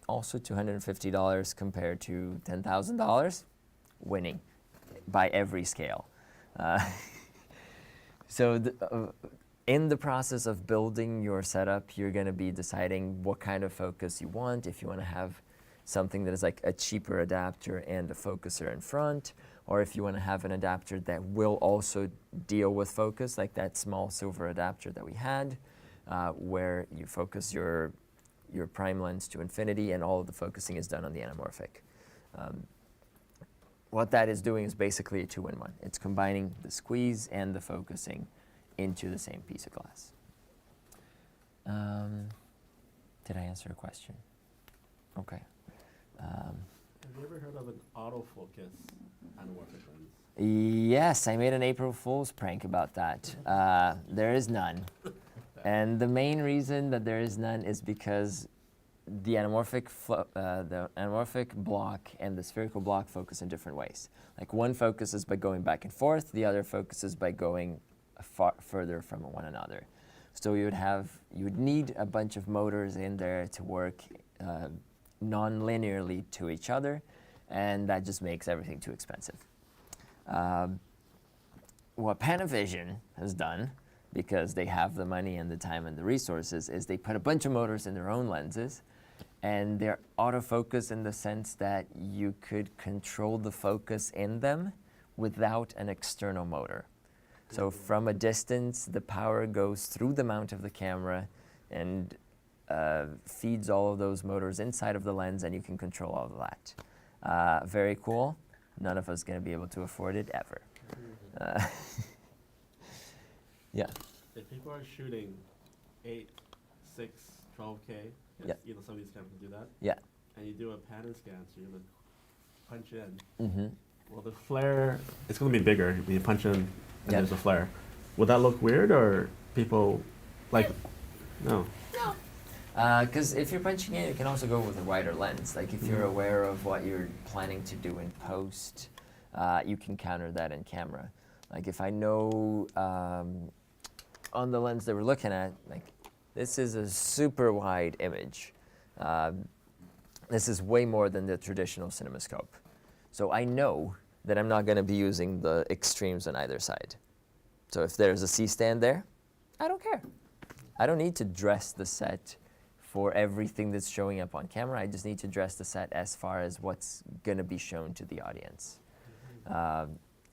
Also $250 compared to $10,000, winning by every scale. So in the process of building your setup, you're going to be deciding what kind of focus you want. If you want to have something that is like a cheaper adapter and a focuser in front, or if you want to have an adapter that will also deal with focus, like that small silver adapter that we had, where you focus your prime lens to infinity and all of the focusing is done on the anamorphic. What that is doing is basically a 2-in-1. It's combining the squeeze and the focusing into the same piece of glass. Did I answer a question? Okay. Have you ever heard of an autofocus anamorphic lens? Yes, I made an April Fool's prank about that. There is none. And the main reason that there is none is because the anamorphic block and the spherical block focus in different ways. Like one focuses by going back and forth, the other focuses by going further from one another. So you would need a bunch of motors in there to work non-linearly to each other, and that just makes everything too expensive. What Panavision has done, because they have the money and the time and the resources, is they put a bunch of motors in their own lenses, and they're autofocus in the sense that you could control the focus in them without an external motor. So from a distance, the power goes through the mount of the camera and feeds all of those motors inside of the lens, and you can control all of that. Very cool. None of us are going to be able to afford it ever. Yeah. If people are shooting 8, 6, 12K, Yeah. you know, some of these cameras can do that. Yeah. And you do a pan and scan, so you're going to punch in. Mm-hmm. Well, the flare, it's going to be bigger. You punch in, and Yeah. there's a flare. Would that look weird, or people, like, no? Because if you're punching in, you can also go with a wider lens. Like if you're aware of what you're planning to do in post, you can counter that in camera. Like if I know on the lens that we're looking at, like this is a super wide image. This is way more than the traditional cinemascope. So I know that I'm not going to be using the extremes on either side. So if there's a C-stand there, I don't care. I don't need to dress the set for everything that's showing up on camera. I just need to dress the set as far as what's going to be shown to the audience.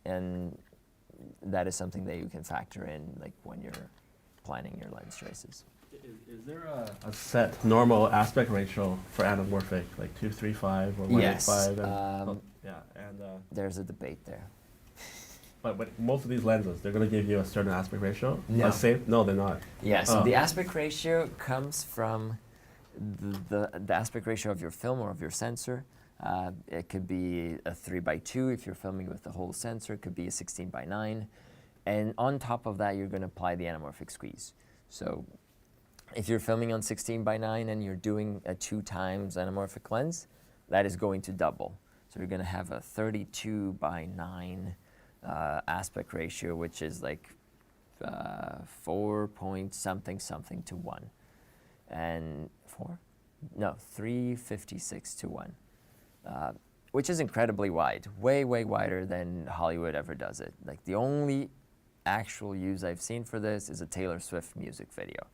And that is something that you can factor in like when you're planning your lens choices. Is there a set normal aspect ratio for anamorphic, like 2:3:5 or 1:8:5? Yes. Yeah, and There's a debate there. but most of these lenses, they're going to give you a certain aspect ratio. No. No, they're not. Yeah, so Oh. the aspect ratio comes from the aspect ratio of your film or of your sensor. It could be a 3:2 if you're filming with the whole sensor. It could be a 16:9. And on top of that, you're going to apply the anamorphic squeeze. So if you're filming on 16:9 and you're doing a 2 times anamorphic lens, that is going to double. So you're going to have a 32:9 aspect ratio, which is like 4 point something to 1. And 356 to 1. Which is incredibly wide, way wider than Hollywood ever does it. Like the only actual use I've seen for this is a Taylor Swift music video.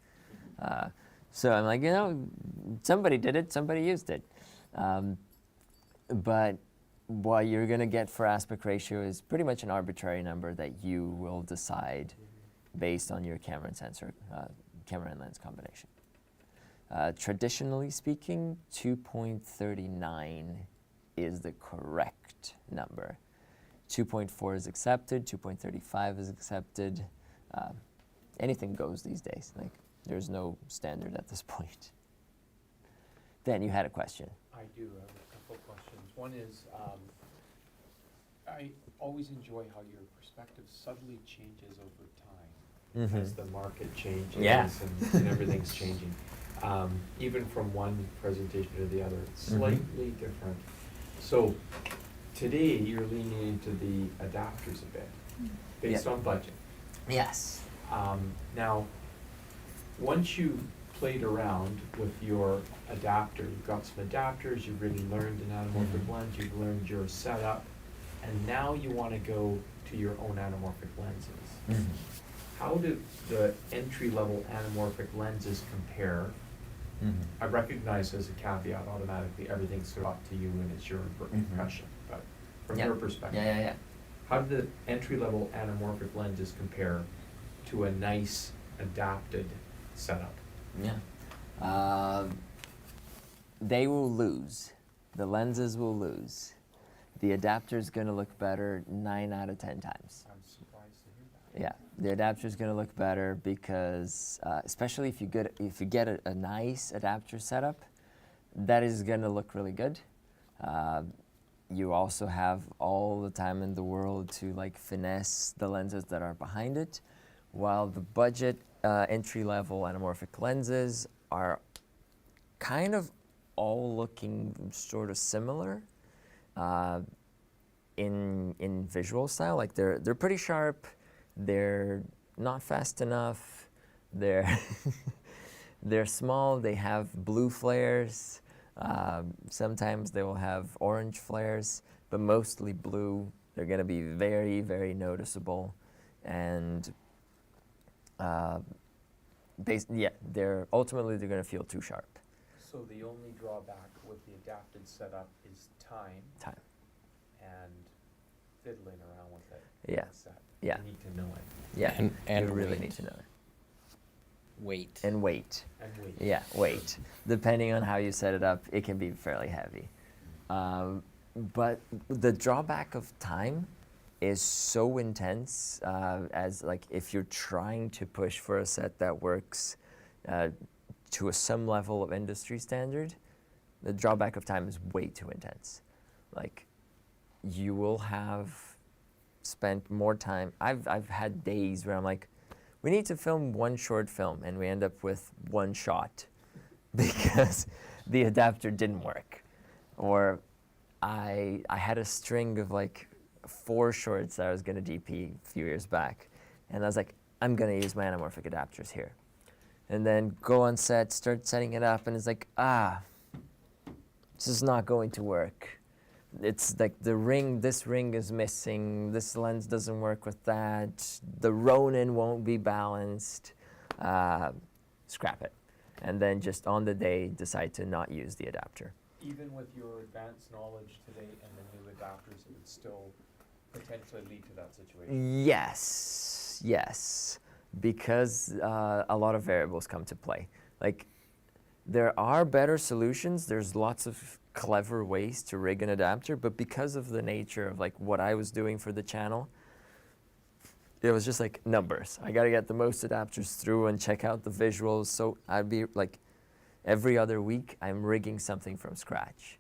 So I'm like, somebody did it, somebody used it. But what you're going to get for aspect ratio is pretty much an arbitrary number that you will decide based on your camera and sensor, camera and lens combination. Traditionally speaking, 2.39 is the correct number. 2.4 is accepted, 2.35 is accepted. Anything goes these days. Like, there's no standard at this point. Dan, you had a question. I do have a couple of questions. One is, I always enjoy how your perspective subtly changes over time as the market changes Yeah. and everything's changing. Even from one presentation to the other, it's slightly different. So today you're leaning into the adapters a bit based on budget. Yes. Now, once you played around with your adapter, you've got some adapters, you've really learned an anamorphic lens, you've learned your setup, and now you want to go to your own anamorphic lenses. How do the entry-level anamorphic lenses compare? I recognize as a caveat automatically everything's brought to you and it's your impression, but from your perspective, Yeah. how do the entry-level anamorphic lenses compare to a nice adapted setup? Yeah. They will lose. The lenses will lose. The adapter's going to look better 9 out of 10 times. I'm surprised to hear that. Yeah, the adapter's going to look better because, especially if you get a nice adapter setup, that is going to look really good. You also have all the time in the world to like finesse the lenses that are behind it, while the budget entry-level anamorphic lenses are kind of all looking sort of similar in visual style. Like they're pretty sharp. They're not fast enough. They're they're small. They have blue flares. Sometimes they will have orange flares, but mostly blue. They're going to be very, very noticeable, and they're ultimately going to feel too sharp. So the only drawback with the adapted setup is time Time. and fiddling around with it. Yeah. on set. Yeah. You need to know it. Yeah, And you really weight. need to know it. Weight. And weight. And wait. Yeah, weight. Depending on how you set it up, it can be fairly heavy. But the drawback of time is so intense, as like if you're trying to push for a set that works to some level of industry standard, the drawback of time is way too intense. Like, you will have spent more time. I've had days where I'm like, we need to film one short film, and we end up with one shot because the adapter didn't work. Or I had a string of like 4 shorts that I was going to DP a few years back, and I was like, I'm going to use my anamorphic adapters here. And then go on set, start setting it up, and it's like, this is not going to work. It's like this ring is missing, this lens doesn't work with that, the Ronin won't be balanced, scrap it. And then just on the day, decide to not use the adapter. Even with your advanced knowledge today and the new adapters, it would still potentially lead to that situation. Yes, because a lot of variables come to play. Like, there are better solutions, there's lots of clever ways to rig an adapter, but because of the nature of like what I was doing for the channel, it was just like numbers. I gotta get the most adapters through and check out the visuals, so I'd be like, every other week I'm rigging something from scratch.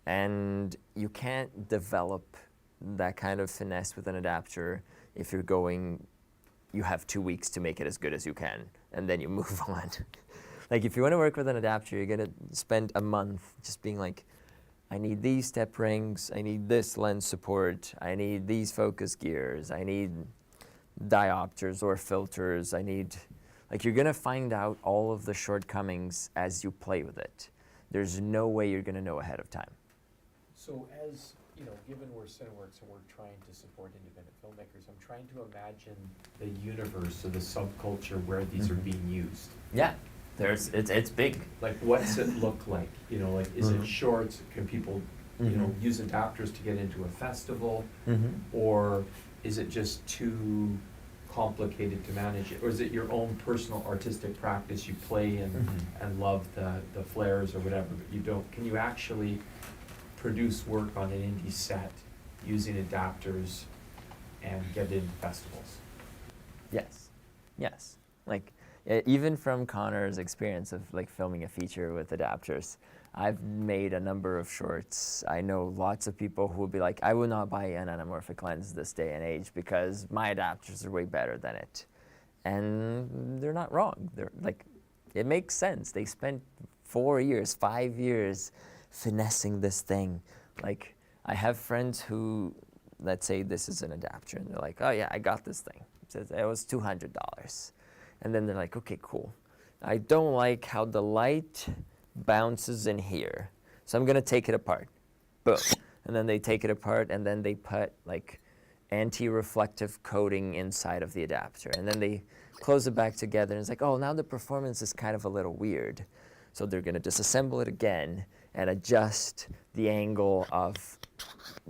And you can't develop that kind of finesse with an adapter if you're going, you have 2 weeks to make it as good as you can, and then you move on. Like, if you want to work with an adapter, you're going to spend a month just being like, I need these step rings, I need this lens support, I need these focus gears, I need diopters or filters, I need... Like, you're going to find out all of the shortcomings as you play with it. There's no way you're going to know ahead of time. So as, you know, given we're Cineworks and we're trying to support independent filmmakers, I'm trying to imagine the universe or the subculture where these are being used. Yeah, it's big. Like, what's it look like? You know, like, is it shorts? Can people, you know, use adapters to get into a festival? Or is it just too complicated to manage it? Or is it your own personal artistic practice? You play and love the flares or whatever, but you don't, can you actually produce work on an indie set using adapters and get into festivals? Yes. Like, even from Connor's experience of like filming a feature with adapters, I've made a number of shorts. I know lots of people who will be like, I will not buy an anamorphic lens this day and age because my adapters are way better than it. And they're not wrong. They're like, it makes sense. They spent 4 years, 5 years finessing this thing. Like, I have friends who, let's say this is an adapter, and they're like, oh yeah, I got this thing. It was $200. And then they're like, okay, cool. I don't like how the light bounces in here, so I'm gonna take it apart. Boom. And then they take it apart, and then they put like anti-reflective coating inside of the adapter, and then they close it back together, and it's like, oh, now the performance is kind of a little weird. So they're gonna disassemble it again and adjust the angle of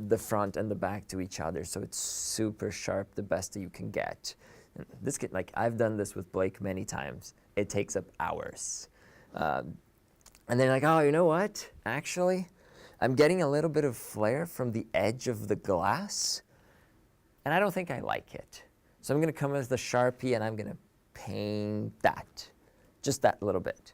the front and the back to each other so it's super sharp, the best that you can get. And this can, like, I've done this with Blake many times. It takes up hours. And they're like, oh, you know what? Actually, I'm getting a little bit of flare from the edge of the glass, and I don't think I like it. So I'm gonna come with the Sharpie and I'm gonna paint that, just that little bit.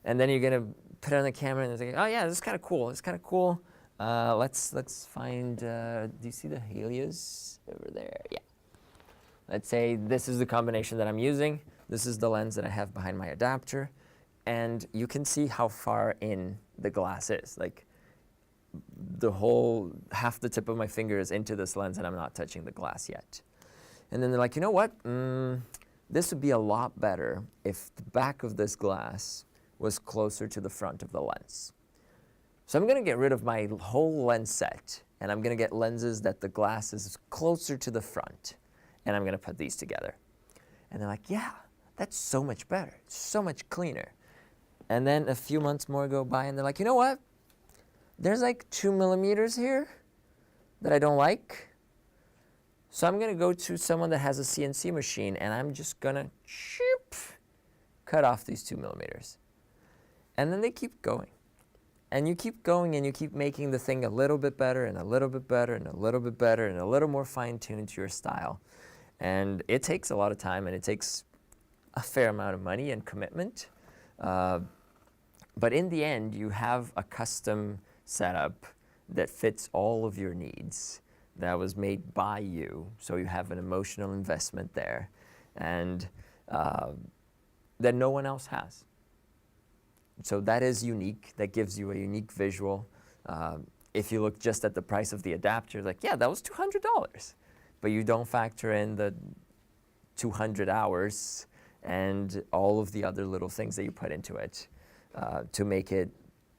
And then you're gonna put it on the camera and it's like, oh yeah, this is kind of cool. It's kind of cool. Let's find. Do you see the Helios over there? Yeah. Let's say this is the combination that I'm using. This is the lens that I have behind my adapter. and you can see how far in the glass is. Like the whole, half the tip of my finger is into this lens and I'm not touching the glass yet. And then they're like, you know what? This would be a lot better if the back of this glass was closer to the front of the lens. So I'm going to get rid of my whole lens set, and I'm going to get lenses that the glass is closer to the front, and I'm going to put these together. And they're like, yeah, that's so much better. It's so much cleaner. And then a few months more go by, and they're like, you know what? There's like 2 millimeters here that I don't like. So I'm going to go to someone that has a CNC machine, and I'm just going to cut off these 2 millimeters. And then they keep going. And you keep going, and you keep making the thing a little bit better, and a little bit better, and a little bit better, and a little more fine-tuned to your style. And it takes a lot of time, and it takes a fair amount of money and commitment. But in the end, you have a custom setup that fits all of your needs, that was made by you, so you have an emotional investment there, and that no one else has. So that is unique. That gives you a unique visual. If you look just at the price of the adapter, like, yeah, that was $200. But you don't factor in the 200 hours and all of the other little things that you put into it to make it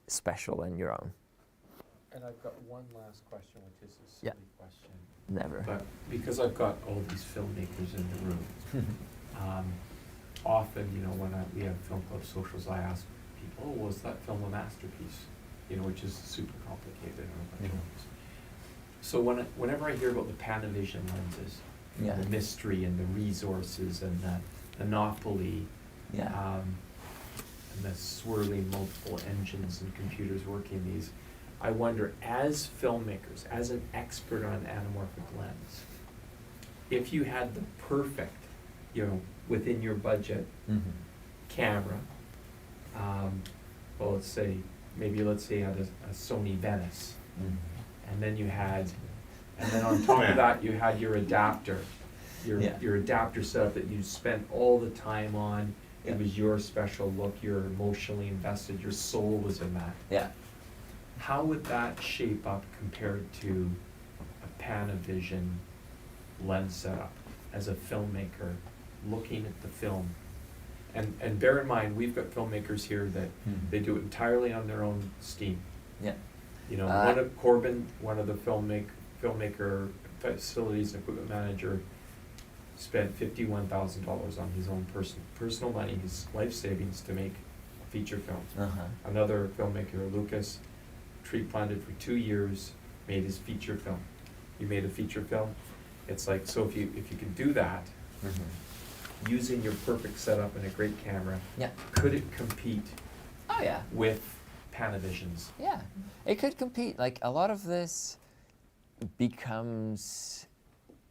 special and your own. And I've got one last question, which is a Yeah. silly question. Never. But because I've got all these filmmakers in the room, often, you know, when we have film club socials, I ask people, oh, was that film a masterpiece? You know, which is super complicated and a bunch of things. So whenever I hear about the Panavision lenses, Yeah. the mystery and the resources and the monopoly, Yeah. and the swirling multiple engines and computers working these, I wonder, as filmmakers, as an expert on anamorphic lens, if you had the perfect, you know, within your budget camera, well, let's say you had a Sony Venice, and then you had, and then on top of that, you had your adapter, your adapter setup that you spent all the time on. It was your special look, you're emotionally invested, your soul was in that. Yeah. How would that shape up compared to a Panavision lens setup as a filmmaker looking at the film? And bear in mind, we've got filmmakers here that they do it entirely on their own steam. Yeah. You know, one of Corbin, one of the filmmaker facilities and equipment manager, spent $51,000 on his own personal money, his life savings, to make a feature film. Another filmmaker, Lucas, tree planted for 2 years, made his feature film. He made a feature film. It's like, so if you can do that, using your perfect setup and a great camera, could it compete Oh yeah. with Panavisions? Yeah, it could compete. Like, a lot of this becomes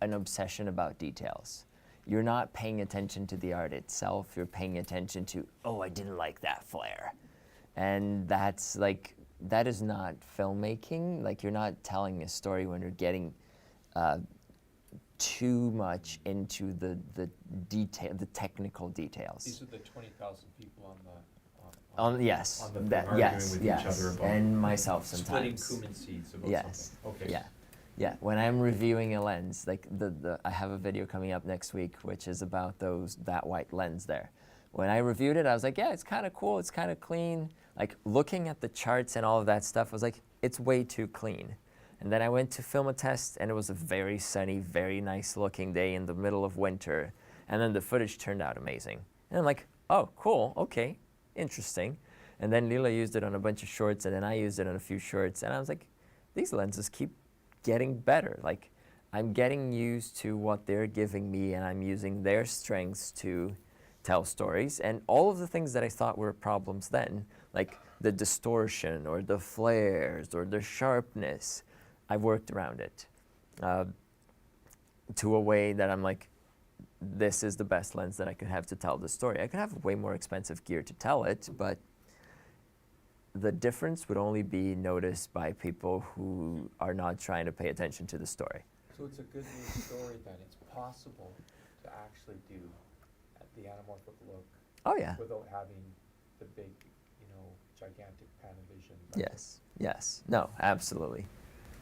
an obsession about details. You're not paying attention to the art itself, you're paying attention to, oh, I didn't like that flare. And that's like, that is not filmmaking. Like, you're not telling a story when you're getting too much into the detail, the technical details. These are the 20,000 people on the Yes, on the thing that, arguing yes, with yes, each other about and myself sometimes. splitting cumin seeds about Yes. something. Okay. Yeah, yeah. When I'm reviewing a lens, like I have a video coming up next week, which is about that white lens there. When I reviewed it, I was like, yeah, it's kind of cool, it's kind of clean. Like, looking at the charts and all of that stuff, I was like, it's way too clean. And then I went to film a test, and it was a very sunny, very nice looking day in the middle of winter. And then the footage turned out amazing. And I'm like, oh, cool, okay, interesting. And then Lila used it on a bunch of shorts, and then I used it on a few shorts. And I was like, these lenses keep getting better. Like, I'm getting used to what they're giving me, and I'm using their strengths to tell stories. And all of the things that I thought were problems then, like the distortion or the flares or the sharpness, I've worked around it to a way that I'm like, this is the best lens that I could have to tell the story. I could have way more expensive gear to tell it, but the difference would only be noticed by people who are not trying to pay attention to the story. So it's a good news story that it's possible to actually do the anamorphic look Oh yeah. without having the big, gigantic Panavision. budget. Yes, yes. No, absolutely.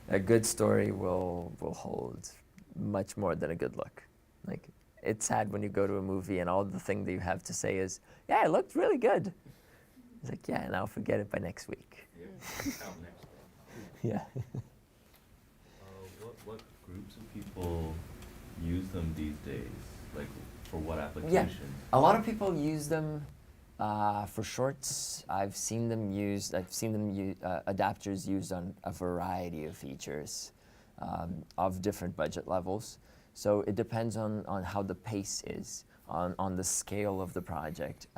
A good story will hold much more than a good look. Like, it's sad when you go to a movie and all the thing that you have to say is, yeah, it looked really good. It's like, yeah, and I'll forget it by next week. Yeah. What groups of people use them these days? Like, for what applications? A lot of people use them for shorts. I've seen them adapters used on a variety of features of different budget levels. So it depends on how the pace is, on the scale of the project.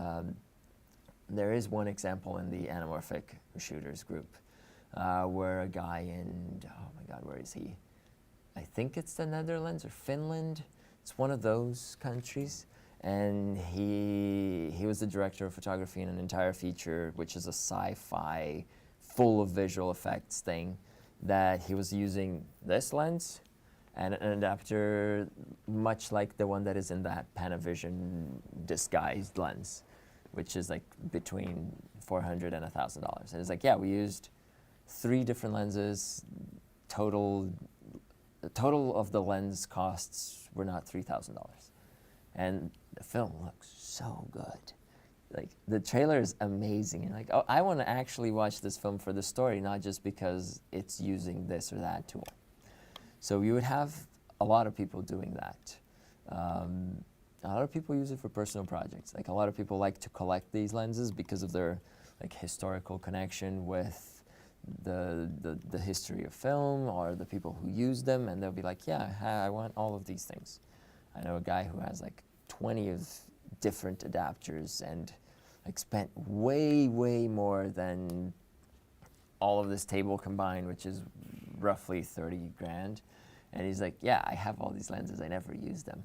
There is one example in the Anamorphic shooters group where a guy in, oh my God, where is he? I think it's the Netherlands or Finland. It's one of those countries. And he was the director of photography in an entire feature, which is a sci-fi, full of visual effects thing, that he was using this lens and an adapter much like the one that is in that Panavision disguised lens, which is like between $400 and $1,000. And it's like, yeah, we used 3 different lenses. The total of the lens costs were not $3,000. And the film looks so good. Like, the trailer is amazing. And like, oh, I want to actually watch this film for the story, not just because it's using this or that tool. So you would have a lot of people doing that. A lot of people use it for personal projects. Like, a lot of people like to collect these lenses because of their like historical connection with the history of film or the people who use them, and they'll be like, yeah, I want all of these things. I know a guy who has like 20 of different adapters and like spent way more than all of this table combined, which is roughly 30 grand. And he's like, yeah, I have all these lenses, I never use them.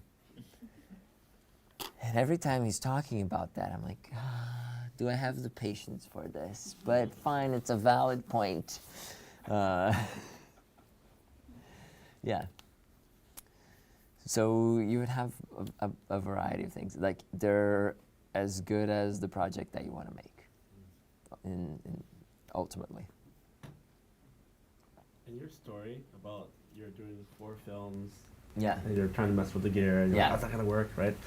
And every time he's talking about that, I'm like, do I have the patience for this? But fine, it's a valid point. Yeah. So you would have a variety of things. Like, they're as good as the project that you want to make, ultimately. And your story about you're doing 4 films, Yeah. and you're trying to mess with the gear, and you're Yeah. like, how's that gonna work, right?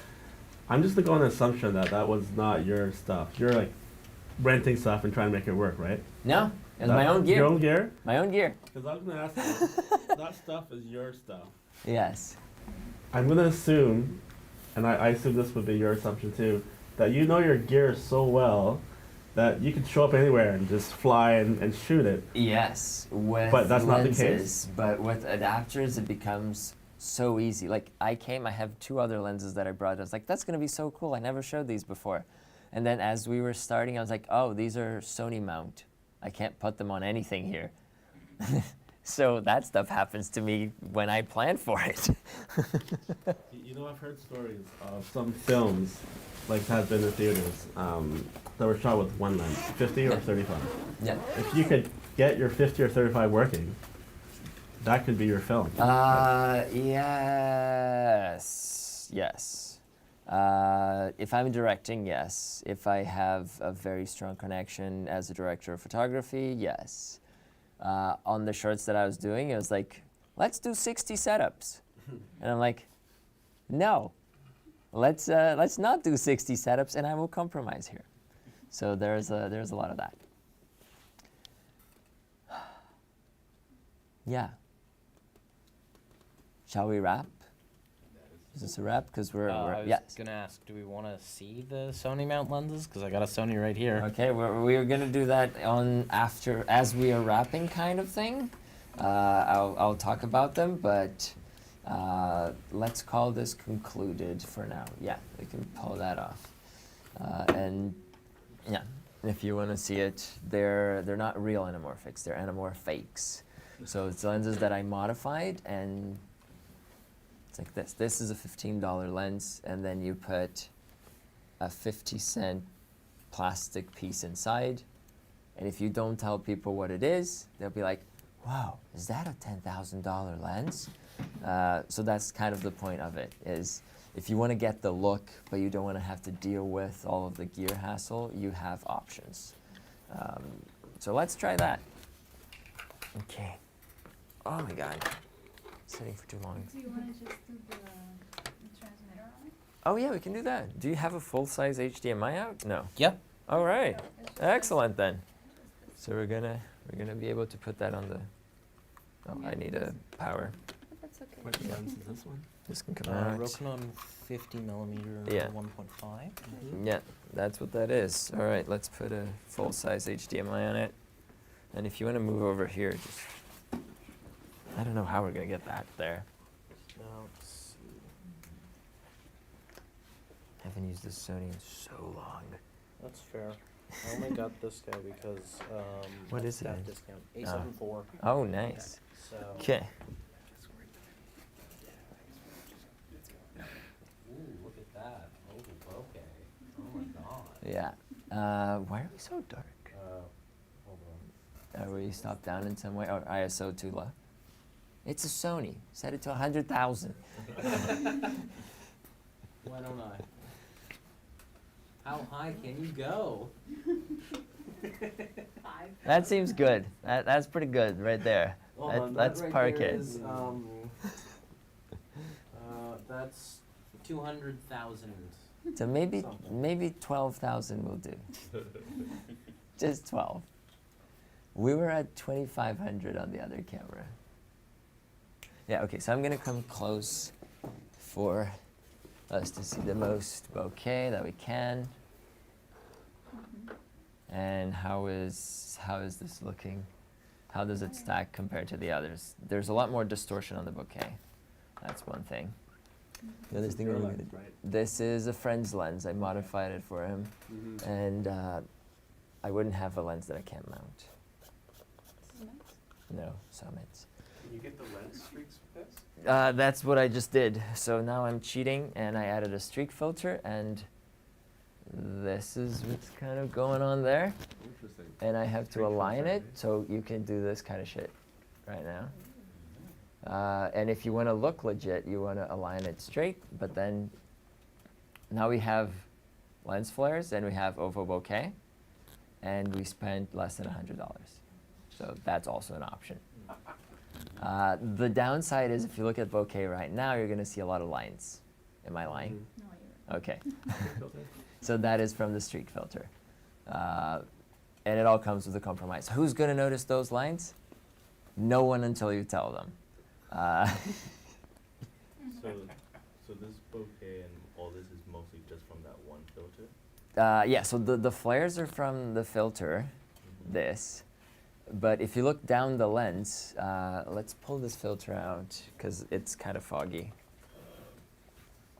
I'm just going on the assumption that that was not your stuff. You're like renting stuff and trying to make it work, right? No, it's my own gear. Your own gear? My own gear. Because I was gonna ask you, that stuff is your stuff. Yes. I'm gonna assume, and I assume this would be your assumption too, that you know your gear so well that you can show up anywhere and just fly and shoot it. Yes, with But that's not the lenses, case? but with adapters, it becomes so easy. Like, I have 2 other lenses that I brought. I was like, that's gonna be so cool. I never showed these before. And then as we were starting, I was like, oh, these are Sony mount. I can't put them on anything here. So that stuff happens to me when I plan for it. You know, I've heard stories of some films, like have been in theaters, that were shot with one lens, 50 or 35. Yeah. If you could get your 50 or 35 working, that could be your film. Yes. Yes. If I'm directing, yes. If I have a very strong connection as a director of photography, yes. On the shorts that I was doing, it was like, let's do 60 setups. And I'm like, no, let's not do 60 setups, and I will compromise here. So there's a lot of that. Yeah. Shall we wrap? Is this a wrap? Because we're I was yes. gonna ask, do we want to see the Sony mount lenses? Because I got a Sony right here. Okay, we're gonna do that on after as we are wrapping kind of thing. I'll talk about them, but let's call this concluded for now. Yeah, we can pull that off. And yeah, if you want to see it, they're not real anamorphics. They're anamorphics. So it's lenses that I modified, and it's like this. This is a $15 lens, and then you put a 50-cent plastic piece inside. And if you don't tell people what it is, they'll be like, wow, is that a $10,000 lens? So that's kind of the point of it, is If you want to get the look, but you don't want to have to deal with all of the gear hassle, you have options. So let's try that. Okay. Oh my God. Sitting for too long. Do you want to just do the transmitter on it? Oh yeah, we can do that. Do you have a full-size HDMI out? No. Yep. All right. No, it's just Excellent then. this. So we're gonna be able to put that on the. Oh, I need a power. But that's okay. What lens is this one? This can come out. Rokinon 50 millimeter Yeah. 1.5. Yeah, that's what that is. All right, let's put a full-size HDMI on it. And if you want to move over here, just. I don't know how we're gonna get that there. Now, let's see. Haven't used this Sony in so long. That's fair. I only got this guy because What is it? staff discount. A74. Oh, nice. So. Okay. Ooh, look at that. Oh, okay. Oh my God. Yeah. Why are we so dark? Hold on. Are we stopped down in some way? Or ISO too low? It's a Sony. Set it to 100,000. Why don't I? How high can you go? That seems good. That's pretty good right there. Let's park it. That's 200,000. So maybe 12,000 will do. Just 12. We were at 2,500 on the other camera. Yeah, okay, so I'm gonna come close for us to see the most bokeh that we can. And how is this looking? How does it stack compared to the others? There's a lot more distortion on the bokeh. That's one thing. The other thing Your we're lens, gonna do- right? This is a friend's lens. I modified it for him, and I wouldn't have a lens that I can't mount. No, summits. Can you get the lens streaks with this? That's what I just did. So now I'm cheating, and I added a streak filter, and this is what's kind of going on there. Interesting. And I have to Streak align filter, it, right? so you can do this kind of shit right now. And if you want to look legit, you want to align it straight, but then now we have lens flares, and we have OVO bokeh, and we spent less than $100. So that's also an option. The downside is if you look at bokeh right now, you're going to see a lot of lines. Am I lying? No, you're Okay. Filter? So that is from the streak filter. And it all comes with a compromise. Who's going to notice those lines? No one until you tell them. So this bokeh and all this is mostly just from that one filter? Yeah, so the flares are from the filter, this. But if you look down the lens, let's pull this filter out because it's kind of foggy.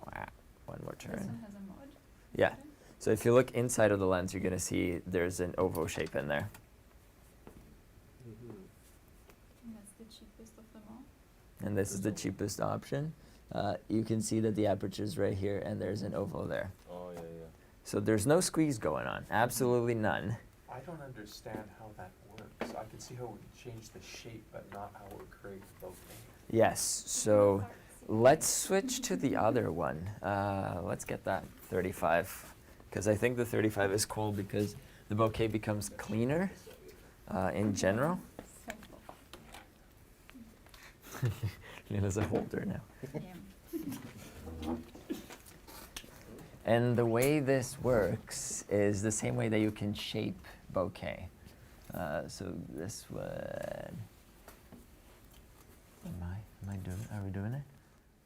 Wow, one more This turn. one has a mod. Yeah, Okay. so if you look inside of the lens, you're going to see there's an OVO shape in there. And that's the cheapest of them all. And this is the cheapest option. You can see that the aperture's right here and there's an OVO there. Oh, yeah, yeah. So there's no squeeze going on, absolutely none. I don't understand how that works. I can see how it would change the shape, but not how it would create the bokeh. Yes, so let's switch to the other one. Let's get that 35, because I think the 35 is cool because the bokeh becomes cleaner in general. Lena's a holder now. Yeah. And the way this works is the same way that you can shape bokeh. So this one. Are we doing it?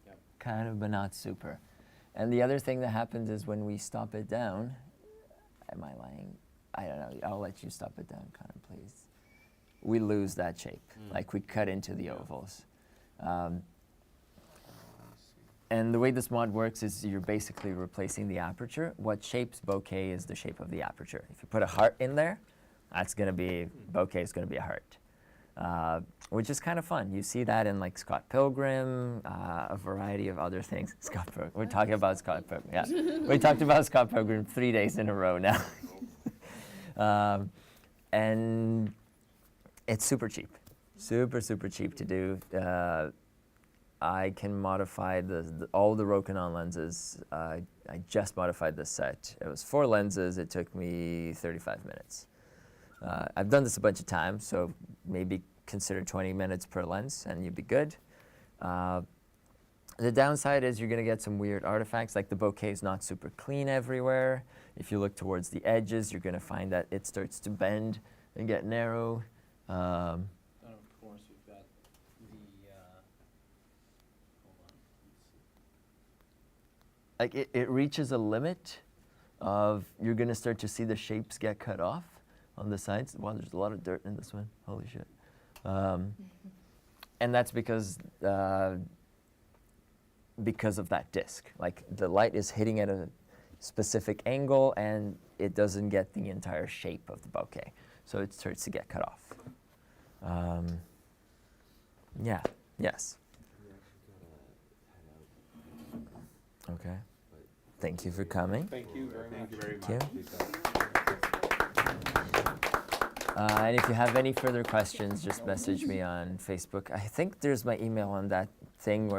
Yep. Kind of, but not super. And the other thing that happens is when we stop it down, am I lying? I don't know. I'll let you stop it down, Connor, please. We lose that shape. Like we cut into the ovals. And the way this mod works is you're basically replacing the aperture. What shapes bokeh is the shape of the aperture. If you put a heart in there, that's going to be, bokeh is going to be a heart, which is kind of fun. You see that in like Scott Pilgrim, a variety of other things. Scott Pilgrim, we're talking about Scott Pilgrim, yeah. We talked about Scott Pilgrim 3 days in a row now. And it's super cheap, super cheap to do. I can modify all the Rokinon lenses. I just modified this set. It was 4 lenses. It took me 35 minutes. I've done this a bunch of times, so maybe consider 20 minutes per lens and you'd be good. The downside is you're going to get some weird artifacts, like the bokeh is not super clean everywhere. If you look towards the edges, you're going to find that it starts to bend and get narrow. And of course, we've got the, hold on, let's see. Like it reaches a limit of you're going to start to see the shapes get cut off on the sides. Wow, there's a lot of dirt in this one. Holy shit. And that's because of that disc. Like the light is hitting at a specific angle and it doesn't get the entire shape of the bokeh. So it starts to get cut off. Yeah, yes. Okay. Thank you for coming. Thank you very much. Thank you. And if you have any further questions, just message me on Facebook. I think there's my email on that thing where